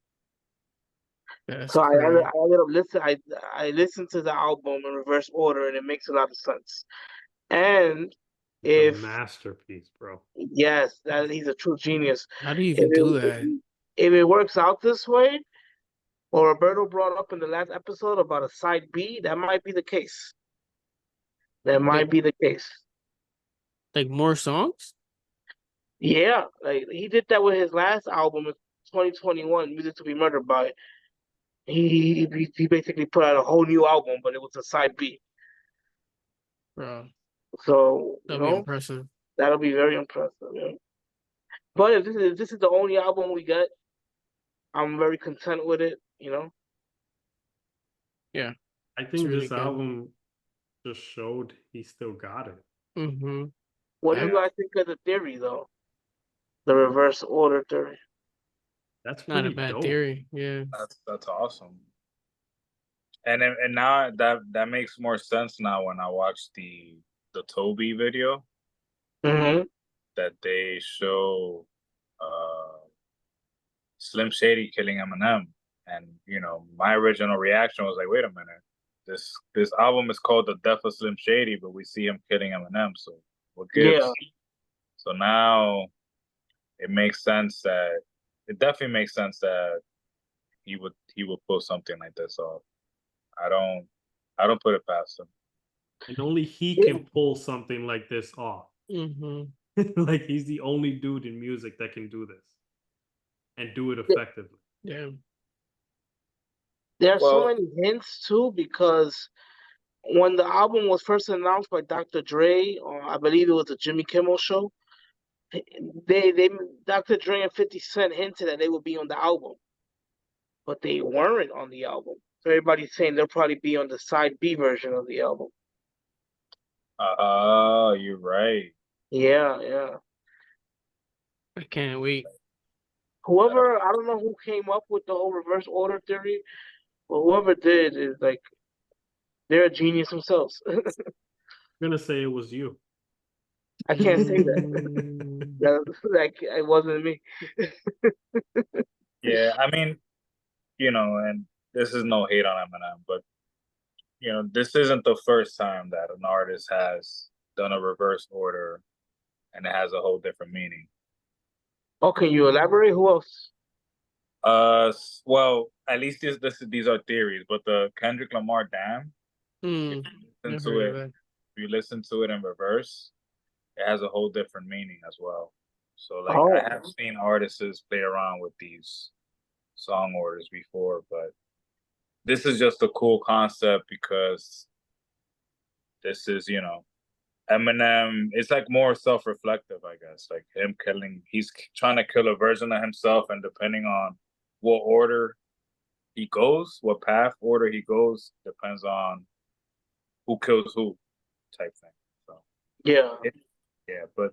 So I ended up I listened to the album in reverse order, and it makes a lot of sense. And
it's a masterpiece, bro.
Yes, he's a true genius.
How do you even do that?
If it works out this way, or Roberto brought up in the last episode about a side B, that might be the case. That might be the case.
Like more songs?
Yeah, like he did that with his last album in 2021, Music to Be Murdered By. He basically put out a whole new album, but it was a side B.
Bro,
So,
that'll be impressive.
that'll be very impressive. Yeah. But if this is the only album we get, I'm very content with it.
Yeah,
I think
really
this
good.
album just showed he still got it.
Mm-hmm.
What do you guys think of the theory, though? The reverse order theory.
That's
Not a
pretty
bad
dope.
theory. Yeah.
That's awesome. And now that makes more sense now when I watch the Toby video
Mm-hmm.
that they show Slim Shady killing Eminem, and my original reaction was like, wait a minute, this album is called The Death of Slim Shady, but we see him killing Eminem, so what gives?
Yeah.
So now it definitely makes sense that he would pull something like this off. I don't put it past him.
And only he can pull something like this off.
Mm-hmm.
Like he's the only dude in music that can do this and do it effectively.
Yeah.
There are so many hints too, because when the album was first announced by Dr. Dre, or I believe it was a Jimmy Kimmel show, they Dr. Dre and 50 Cent hinted that they would be on the album, but they weren't on the album. So everybody's saying they'll probably be on the side B version of the album.
You're right.
Yeah.
I can't wait.
Whoever, I don't know who came up with the whole reverse order theory, but whoever did is like, they're a genius themselves.
I'm gonna say it was you.
I can't say that. Like, it wasn't me.
Yeah, I mean, and this is no hate on Eminem, but this isn't the first time that an artist has done a reverse order and it has a whole different meaning.
Oh, can you elaborate? Who else?
Well, at least these are theories, but the Kendrick Lamar "Damn,"
Mm,
if you listen to it in reverse, it has a whole different meaning as well. So, like, I have seen artists play around with these song orders before, but this is just a cool concept because this is, Eminem. It's like more self-reflective, I guess. Like he's trying to kill a version of himself, and depending on what order he goes, what path order he goes, depends on who kills who, type thing. So
yeah,
but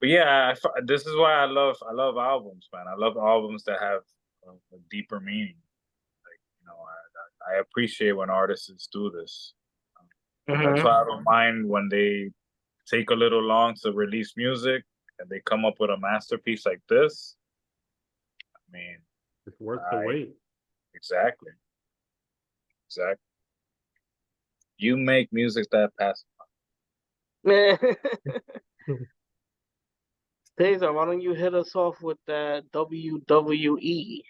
yeah, this is why I love albums, man. I love albums that have a deeper meaning. Like, I appreciate when artists do this. That's why I don't mind when they take a little long to release music and they come up with a masterpiece like this. I mean,
it's worth the wait.
Exactly. You make music that passes.
Cesar, why don't you hit us off with that WWE?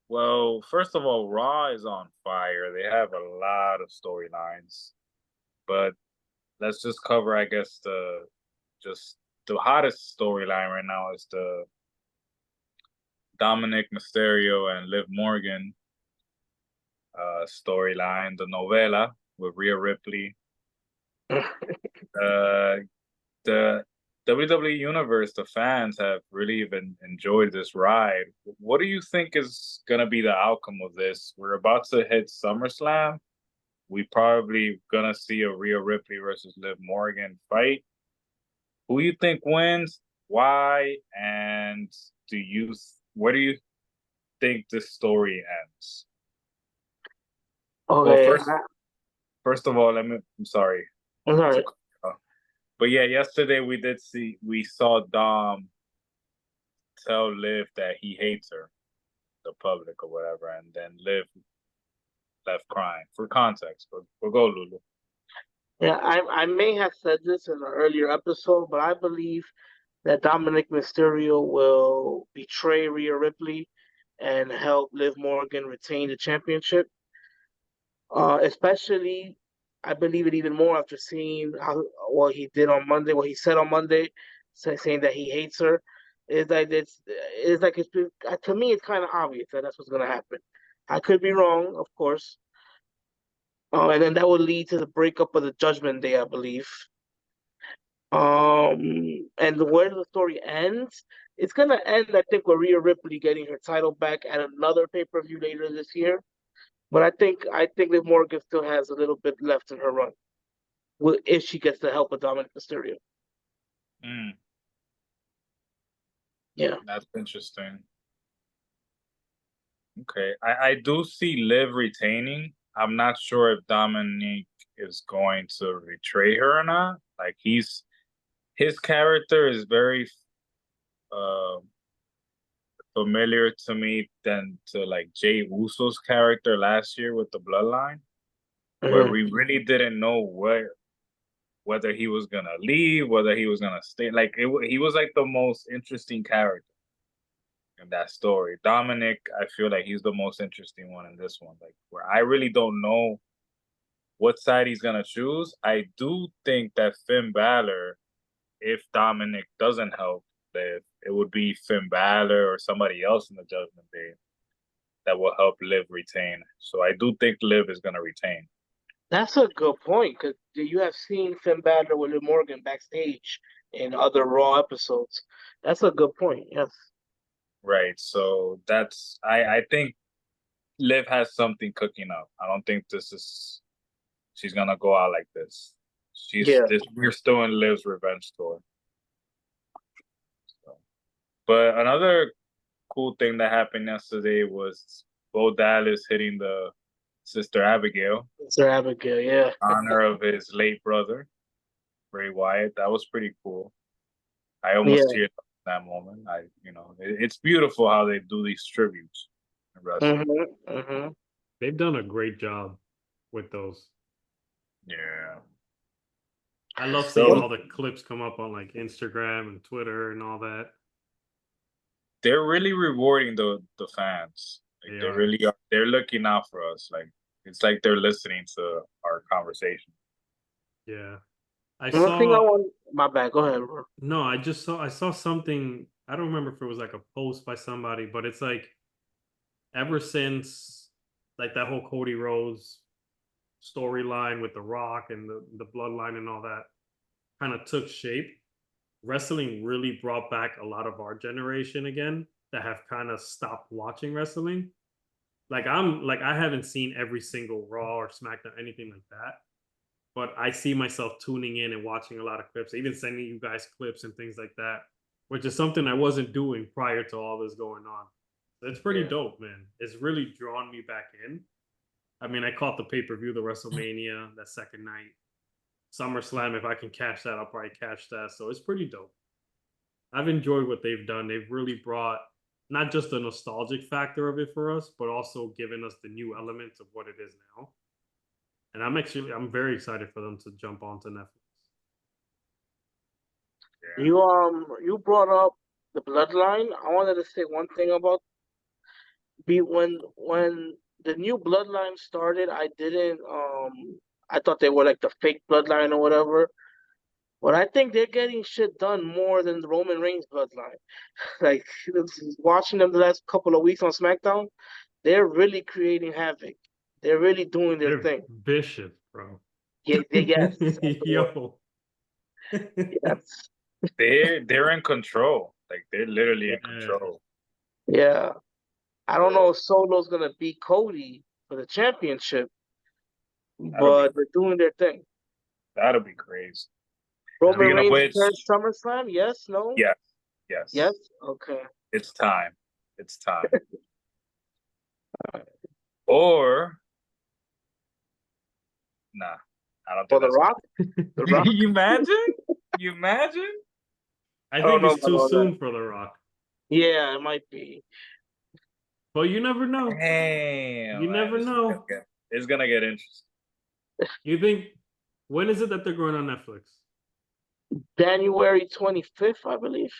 Well, first of all, Raw is on fire. They have a lot of storylines, but let's just cover, I guess, the hottest storyline right now is the Dominic Mysterio and Liv Morgan storyline, the novela with Rhea Ripley. The WWE Universe, the fans have really even enjoyed this ride. What do you think is going to be the outcome of this? We're about to hit SummerSlam. We probably going to see a Rhea Ripley versus Liv Morgan fight. Who you think wins? Why? And where do you think this story ends?
Okay.
Well, first of all, I'm sorry.
I'm sorry.
But yeah, yesterday we saw Dom tell Liv that he hates her, the public or whatever, and then Liv left crying. For context, but we'll go, Lulu.
Yeah, I may have said this in an earlier episode, but I believe that Dominic Mysterio will betray Rhea Ripley and help Liv Morgan retain the championship. Especially I believe it even more after seeing what he did on Monday, what he said on Monday, saying that he hates her. To me, it's kind of obvious that that's what's gonna happen. I could be wrong, of course. And then that would lead to the breakup of the Judgment Day, I believe. And where the story ends, it's gonna end, I think, with Rhea Ripley getting her title back at another pay-per-view later this year. But I think Liv Morgan still has a little bit left in her run, if she gets the help of Dominic Mysterio.
Mm,
Yeah.
that's interesting. Okay, I do see Liv retaining. I'm not sure if Dominic is going to betray her or not. Like his character is very uh familiar to me than to like Jay Uso's character last year with the Bloodline, where we really didn't know whether he was gonna leave, whether he was gonna stay. Like he was like the most interesting character in that story. Dominic, I feel like he's the most interesting one in this one. Like where I really don't know what side he's gonna choose. I do think that Finn Balor, if Dominic doesn't help, that it would be Finn Balor or somebody else in the Judgment Day that will help Liv retain. So I do think Liv is gonna retain.
That's a good point, because you have seen Finn Balor with Liv Morgan backstage in other Raw episodes. That's a good point. Yes.
Right. So that's I think Liv has something cooking up. I don't think she's gonna go out like this. We're still in Liv's revenge tour. So. But another cool thing that happened yesterday was Bo Dallas hitting the Sister Abigail.
Sister Abigail, yeah.
In honor of his late brother, Bray Wyatt. That was pretty cool. I almost teared up in that moment. It's beautiful how they do these tributes in wrestling.
They've done a great job with those.
Yeah.
I love seeing all the clips come up on like Instagram and Twitter and all that.
They're really rewarding the fans. Like they really are. They're looking out for us. Like it's like they're listening to our conversation.
Yeah.
My bad. Go ahead, bro.
No, I saw something. I don't remember if it was like a post by somebody, but it's like ever since like that whole Cody Rhodes storyline with The Rock and the bloodline and all that kind of took shape, wrestling really brought back a lot of our generation again that have kind of stopped watching wrestling. Like I haven't seen every single Raw or SmackDown, anything like that. But I see myself tuning in and watching a lot of clips, even sending you guys clips and things like that, which is something I wasn't doing prior to all this going on. It's pretty dope, man. It's really drawn me back in. I mean, I caught the pay-per-view, the WrestleMania, that second night. SummerSlam, if I can catch that, I'll probably catch that. So it's pretty dope. I've enjoyed what they've done. They've really brought not just the nostalgic factor of it for us, but also given us the new elements of what it is now. And I'm very excited for them to jump onto Netflix.
Yeah. You brought up the Bloodline. I wanted to say one thing about when the new Bloodline started. I thought they were like the fake Bloodline or whatever. But I think they're getting shit done more than the Roman Reigns Bloodline. Like watching them the last couple of weeks on SmackDown, they're really creating havoc. They're really doing their thing.
Vicious, bro.
Yeah, yes.
Yo.
Yes.
They're in control. Like they're literally in control.
Yeah. I don't know if Solo's gonna beat Cody for the championship, but they're doing their thing.
That'll be crazy.
Roman Reigns first SummerSlam? Yes, no?
Yes.
Yes? Okay.
It's time. Or nah, I don't think
The Rock?
The Rock? You imagine?
I think it's too soon for The Rock.
Yeah, it might be.
But you never know.
Damn,
you never know.
It's gonna get interesting.
You think, when is it that they're going on Netflix?
January 25th, I believe.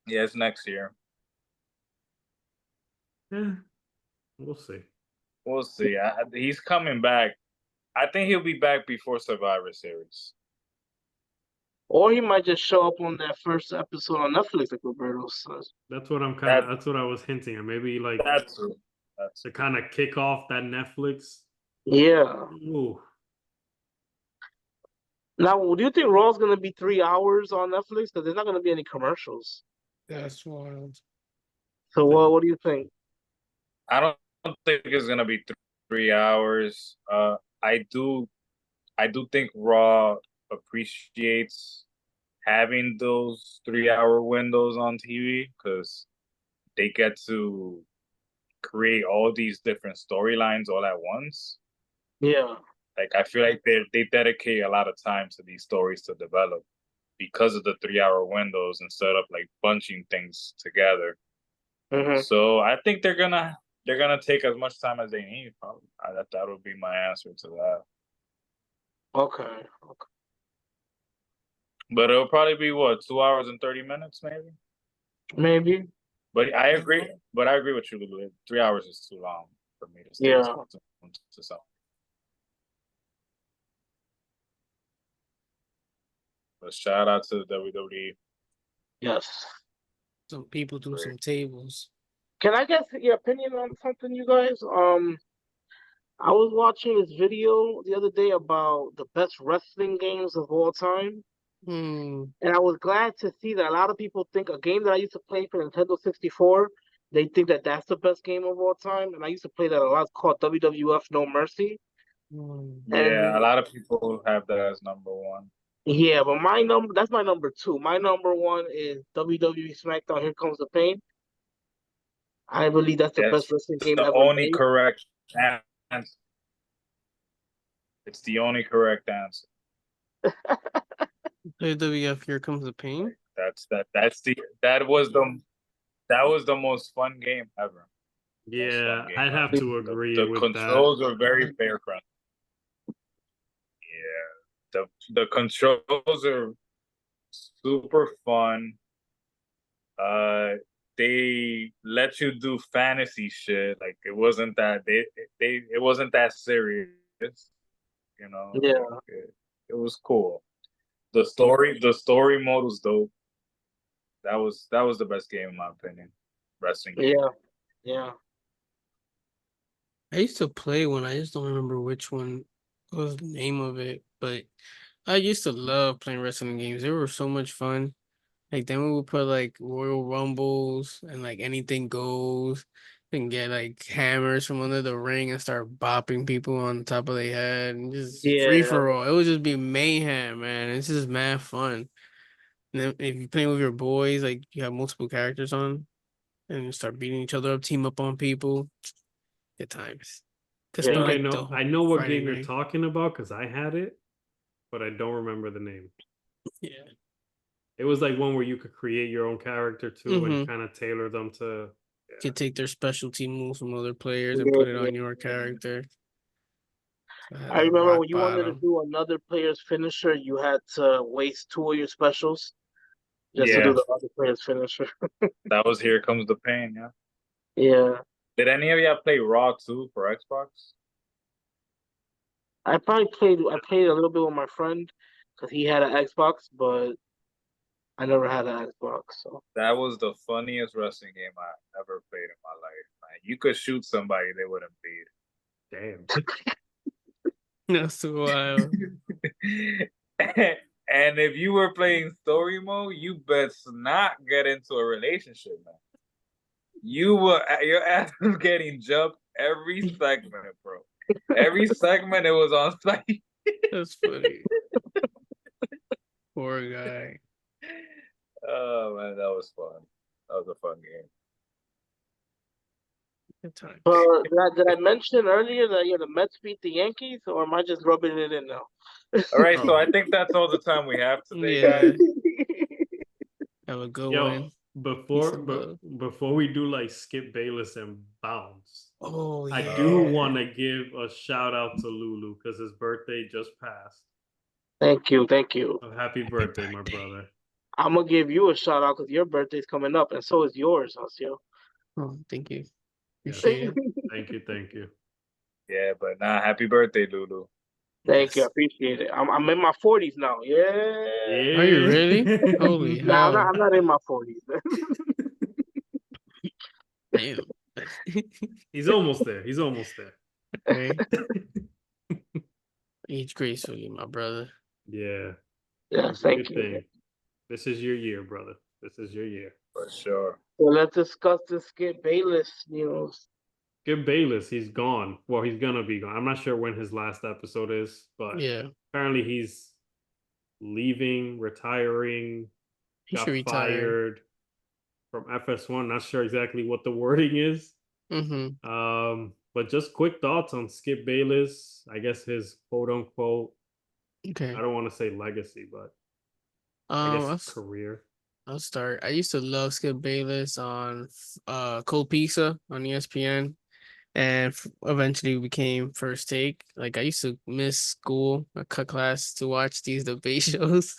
Yeah, it's next year.
Yeah, we'll see.
He's coming back I think he'll be back before Survivor Series.
Or he might just show up on that first episode on Netflix, like Roberto says.
That's what that's what I was hinting at. Maybe like
That's true.
to kind of kick off that Netflix.
Yeah.
Ooh.
Now, do you think Raw's gonna be 3 hours on Netflix? Because there's not gonna be any commercials.
That's wild.
So what do you think?
I don't think it's gonna be 3 hours. I do think Raw appreciates having those 3 hour windows on TV because they get to create all these different storylines all at once.
Yeah.
Like I feel like they dedicate a lot of time to these stories to develop because of the 3 hour windows instead of like bunching things together.
Mm-hmm.
So I think they're gonna take as much time as they need. Probably that would be my answer to that.
Okay.
But it'll probably be what 2 hours and 30 minutes, maybe.
Maybe.
But I agree. But I agree with you, Lulu. 3 hours is too long for me to stay
Yeah.
to something. But shout out to WWE.
Yes.
Some people do some tables.
Can I get your opinion on something, you guys? I was watching this video the other day about the best wrestling games of all time. And I was glad to see that a lot of people think a game that I used to play for Nintendo 64, they think that that's the best game of all time. And I used to play that a lot. It's called WWF No Mercy.
Yeah, a lot of people have that as number one.
Yeah, but that's my number two. My number one is WWE SmackDown Here Comes the Pain. I believe that's the best wrestling game
the
ever
only
made.
correct answer. It's the only correct answer.
WWF Here Comes the Pain.
That was the most fun game ever.
Yeah, I'd have to agree
the
with
controls are very fair friendly. Yeah. The controls are super fun. They let you do fantasy shit. Like it wasn't that it wasn't that serious. You know.
Yeah.
It was cool. The story mode was dope. That was the best game in my opinion. Wrestling game.
Yeah.
I used to play one. I just don't remember which one was the name of it, but I used to love playing wrestling games. They were so much fun. Like then we would put like Royal Rumbles and like anything goes and get like hammers from under the ring and start bopping people on the top of their head and just free for all. It would just be mayhem, man. It's just mad fun. And then if you're playing with your boys, like you have multiple characters on and you start beating each other up, team up on people. Good times.
I know what game you're talking about because I had it, but I don't remember the name.
Yeah.
It was like one where you could create your own character too and kind of tailor them to.
You could take their specialty moves from other players and put it on your character.
I remember when you wanted to do another player's finisher, you had to waste 2 of your specials just to do the other player's finisher.
That was Here Comes the Pain, yeah.
Yeah.
Did any of y'all play Raw 2 for Xbox?
I played a little bit with my friend because he had an Xbox, but I never had an Xbox. So
that was the funniest wrestling game I ever played in my life. Man, you could shoot somebody, they wouldn't bleed.
Damn.
That's so wild.
And if you were playing story mode, you best not get into a relationship, man. Your ass was getting jumped every segment, bro. Every segment it was on site.
That's funny. Poor guy.
Oh man, that was fun. That was a fun game.
Good time.
Did I mention earlier that the Mets beat the Yankees, or am I just rubbing it in now?
All right, so I think that's all the time we have today, guys.
Have a good one.
Before we do like Skip Bayless and bounce,
yeah.
I do want to give a shout out to Lulu because his birthday just passed.
Thank you.
Happy birthday, my brother.
I'm gonna give you a shout out because your birthday's coming up, and so is yours, Osio.
Oh, thank you. Appreciate it.
Thank you.
Yeah, but happy birthday, Lulu.
Thank you, I
Yes.
appreciate it. I'm in my 40s now. Yeah.
Are you really?
Yeah.
Holy
Nah,
hell.
I'm not in my 40s.
Damn.
He's almost there. He's almost there.
Okay. Age gracefully, my brother.
Yeah.
Yes,
It's a
thank
good
you.
thing. This is your year, brother. This is your year.
For sure.
So let's discuss this Skip Bayless news.
Skip Bayless, he's gone. Well, he's gonna be gone. I'm not sure when his last episode is, but
Yeah.
apparently he's leaving, retiring,
He should
got
retire.
fired from FS1. Not sure exactly what the wording is.
Mm-hmm.
But just quick thoughts on Skip Bayless. I guess his quote unquote,
Okay.
I don't want to say legacy, but I
Um,
guess
I'll,
career.
I'll start. I used to love Skip Bayless on Cold Pizza on ESPN, and eventually became First Take. Like I used to miss school, I cut class to watch these debate shows.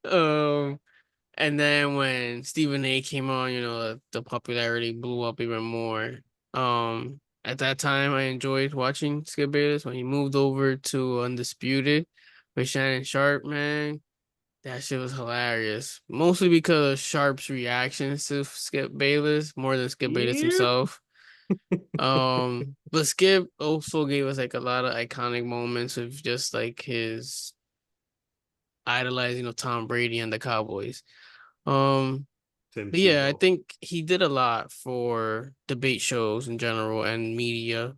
um, and then when Stephen A came on, the popularity blew up even more. At that time, I enjoyed watching Skip Bayless. When he moved over to Undisputed with Shannon Sharp, man, that shit was hilarious. Mostly because of Sharp's reactions to Skip Bayless more than Skip Bayless
Yeah.
himself. But Skip also gave us like a lot of iconic moments of just like his idolizing of Tom Brady and the Cowboys.
Tim
But yeah, I
Tebow.
think he did a lot for debate shows in general and media.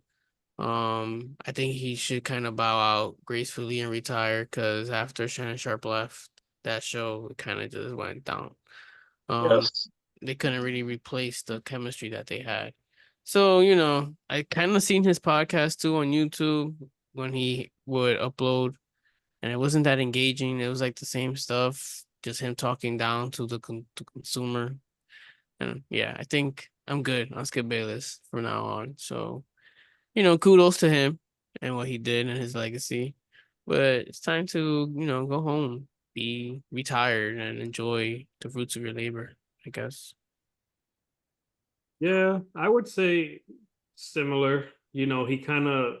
I think he should kind of bow out gracefully and retire because after Shannon Sharp left that show, it kind of just went down. Um,
Yes.
they couldn't really replace the chemistry that they had. So, I kind of seen his podcast too on YouTube when he would upload, and it wasn't that engaging. It was like the same stuff, just him talking down to the consumer. And yeah, I think I'm good on Skip Bayless from now on. So, kudos to him and what he did and his legacy. But it's time to, go home, be retired, and enjoy the fruits of your labor, I guess.
Yeah, I would say similar. He kind of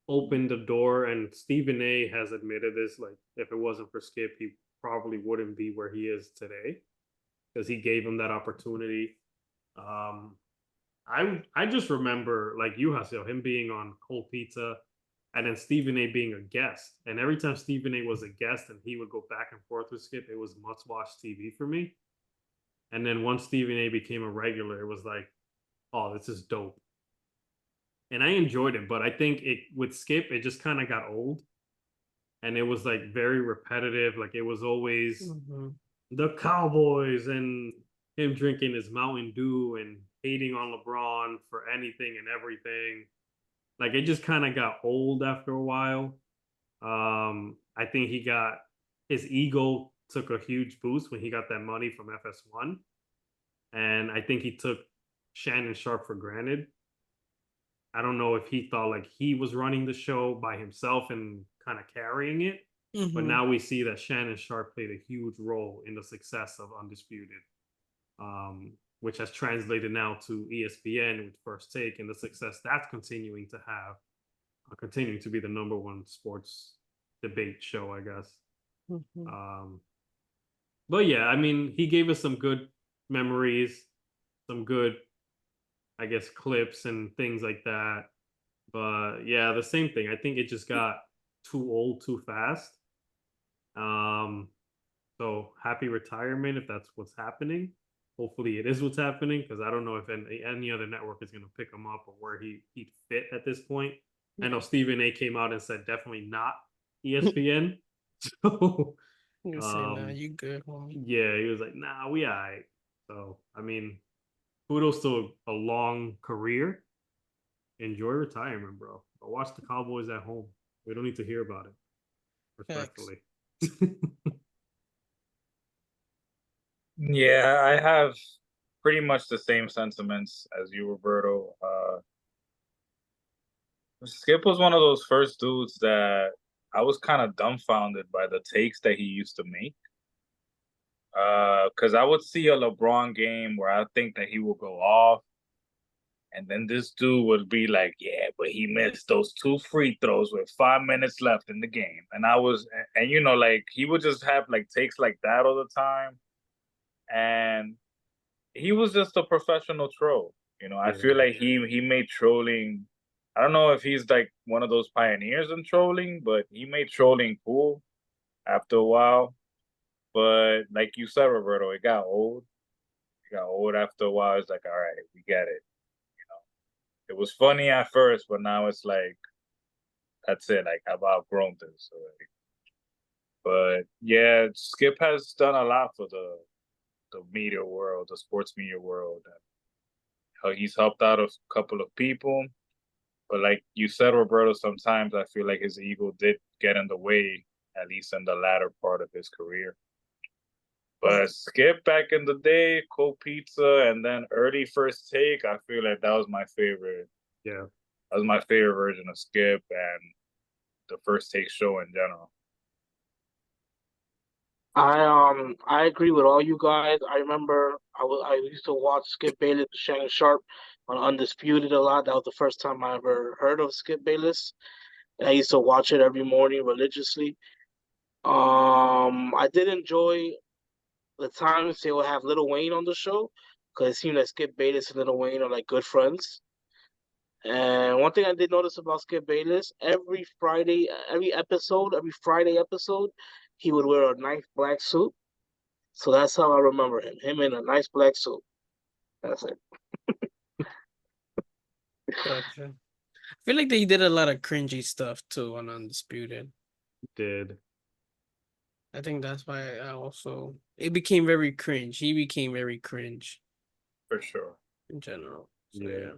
opened the door, and Stephen A has admitted this. Like, if it wasn't for Skip, he probably wouldn't be where he is today because he gave him that opportunity. Um, I just remember, like you, Haseo, him being on Cold Pizza, and then Stephen A being a guest. And every time Stephen A was a guest, and he would go back and forth with Skip, it was must-watch TV for me. And then once Stephen A became a regular, it was like, oh, this is dope. And I enjoyed it, but I think it with Skip, it just kind of got old, and it was like very repetitive. Like it was always
Mhm.
the Cowboys and him drinking his Mountain Dew and hating on LeBron for anything and everything. Like it just kind of got old after a while. I think he got his ego took a huge boost when he got that money from FS1, and I think he took Shannon Sharp for granted. I don't know if he thought like he was running the show by himself and kind of carrying it. But
Mhm.
now we see that Shannon Sharp played a huge role in the success of Undisputed, which has translated now to ESPN with First Take and the success that's continuing to have, continuing to be the number one sports debate show, I guess.
Mhm.
Um, but yeah, I mean, he gave us some good memories, some good, I guess, clips and things like that. But yeah, the same thing. I think it just got too old too fast. Um, so happy retirement if that's what's happening. Hopefully it is what's happening because I don't know if any other network is going to pick him up or where he'd fit at this point. I know Stephen A came out and said definitely not ESPN. So
You say, nah, you good, homie.
yeah, he was like, nah, we all right. So I mean, kudos to a long career. Enjoy retirement, bro. Go watch the Cowboys at home. We don't need to hear about it.
Facts.
Respectfully.
Yeah, I have pretty much the same sentiments as you, Roberto. Skip was one of those first dudes that I was kind of dumbfounded by the takes that he used to make. Because I would see a LeBron game where I think that he will go off, And then this dude would be like, yeah, but he missed those 2 free throws with 5 minutes left in the game. And you know, like he would just have like takes like that all the time. And he was just a professional troll. You know, I feel like he made trolling. I don't know if he's like one of those pioneers in trolling, but he made trolling cool after a while. But like you said, Roberto, it got old. It got old after a while. It's like, all right, we get it. It was funny at first, but now it's like, that's it. Like, I've outgrown this already. But yeah, Skip has done a lot for the media world, the sports media world. He's helped out a couple of people. But like you said, Roberto, sometimes I feel like his ego did get in the way, at least in the latter part of his career. But Skip back in the day, Cold Pizza, and then early First Take, I feel like that was my favorite.
Yeah.
That was my favorite version of Skip and the First Take show in general.
I agree with all you guys. I remember I used to watch Skip Bayless, Shannon Sharp on Undisputed a lot. That was the first time I ever heard of Skip Bayless. And I used to watch it every morning religiously. I did enjoy the times they would have Lil Wayne on the show because it seemed like Skip Bayless and Lil Wayne are like good friends. And one thing I did notice about Skip Bayless, every Friday episode, he would wear a nice black suit. So that's how I remember him in a nice black suit. That's it.
Gotcha. I feel like they did a lot of cringy stuff too on Undisputed.
Did.
I think that's why it became very cringe. He became very cringe.
For sure.
In general.
Yeah.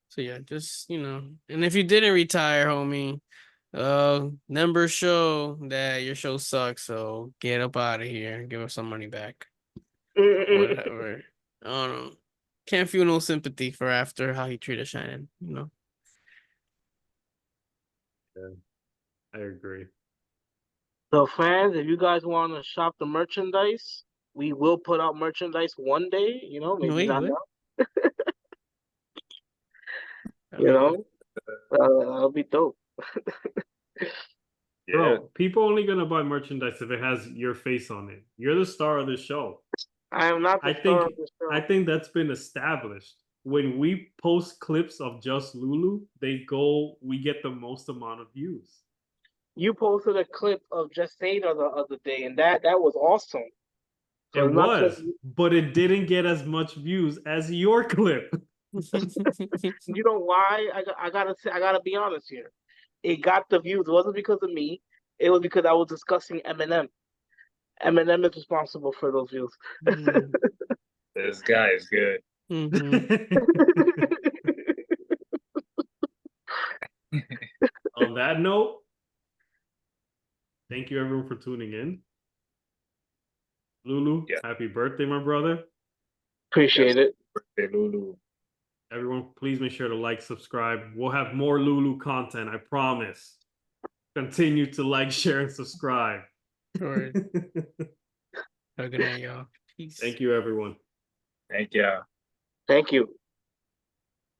So yeah, just, and if you didn't retire, homie, numbers show that your show sucks, so get up out of here. Give us some money back. Whatever. I don't know. Can't feel no sympathy for after how he treated Shannon,
Yeah, I agree.
So fans, if you guys want to shop the merchandise, we will put out merchandise one day, maybe not now. That'll be dope.
Bro, people only gonna buy merchandise if it has your face on it. You're the star of the show.
I am not the star of the show.
I think that's been established. When we post clips of just Lulu, we get the most amount of views.
You posted a clip of Just Sada the other day, and that was awesome.
So it was, but it didn't get as much views as your clip.
You know why? I gotta be honest here. It got the views. It wasn't because of me. It was because I was discussing Eminem. Eminem is responsible for those views.
This guy is good.
On that note, thank you everyone for tuning in. Lulu, happy birthday, my brother.
Appreciate it.
Birthday, Lulu.
Everyone, please make sure to like, subscribe. We'll have more Lulu content, I promise. Continue to like, share, and subscribe.
Sure. Have a good night, y'all. Peace.
Thank you, everyone.
Thank you.
Thank you.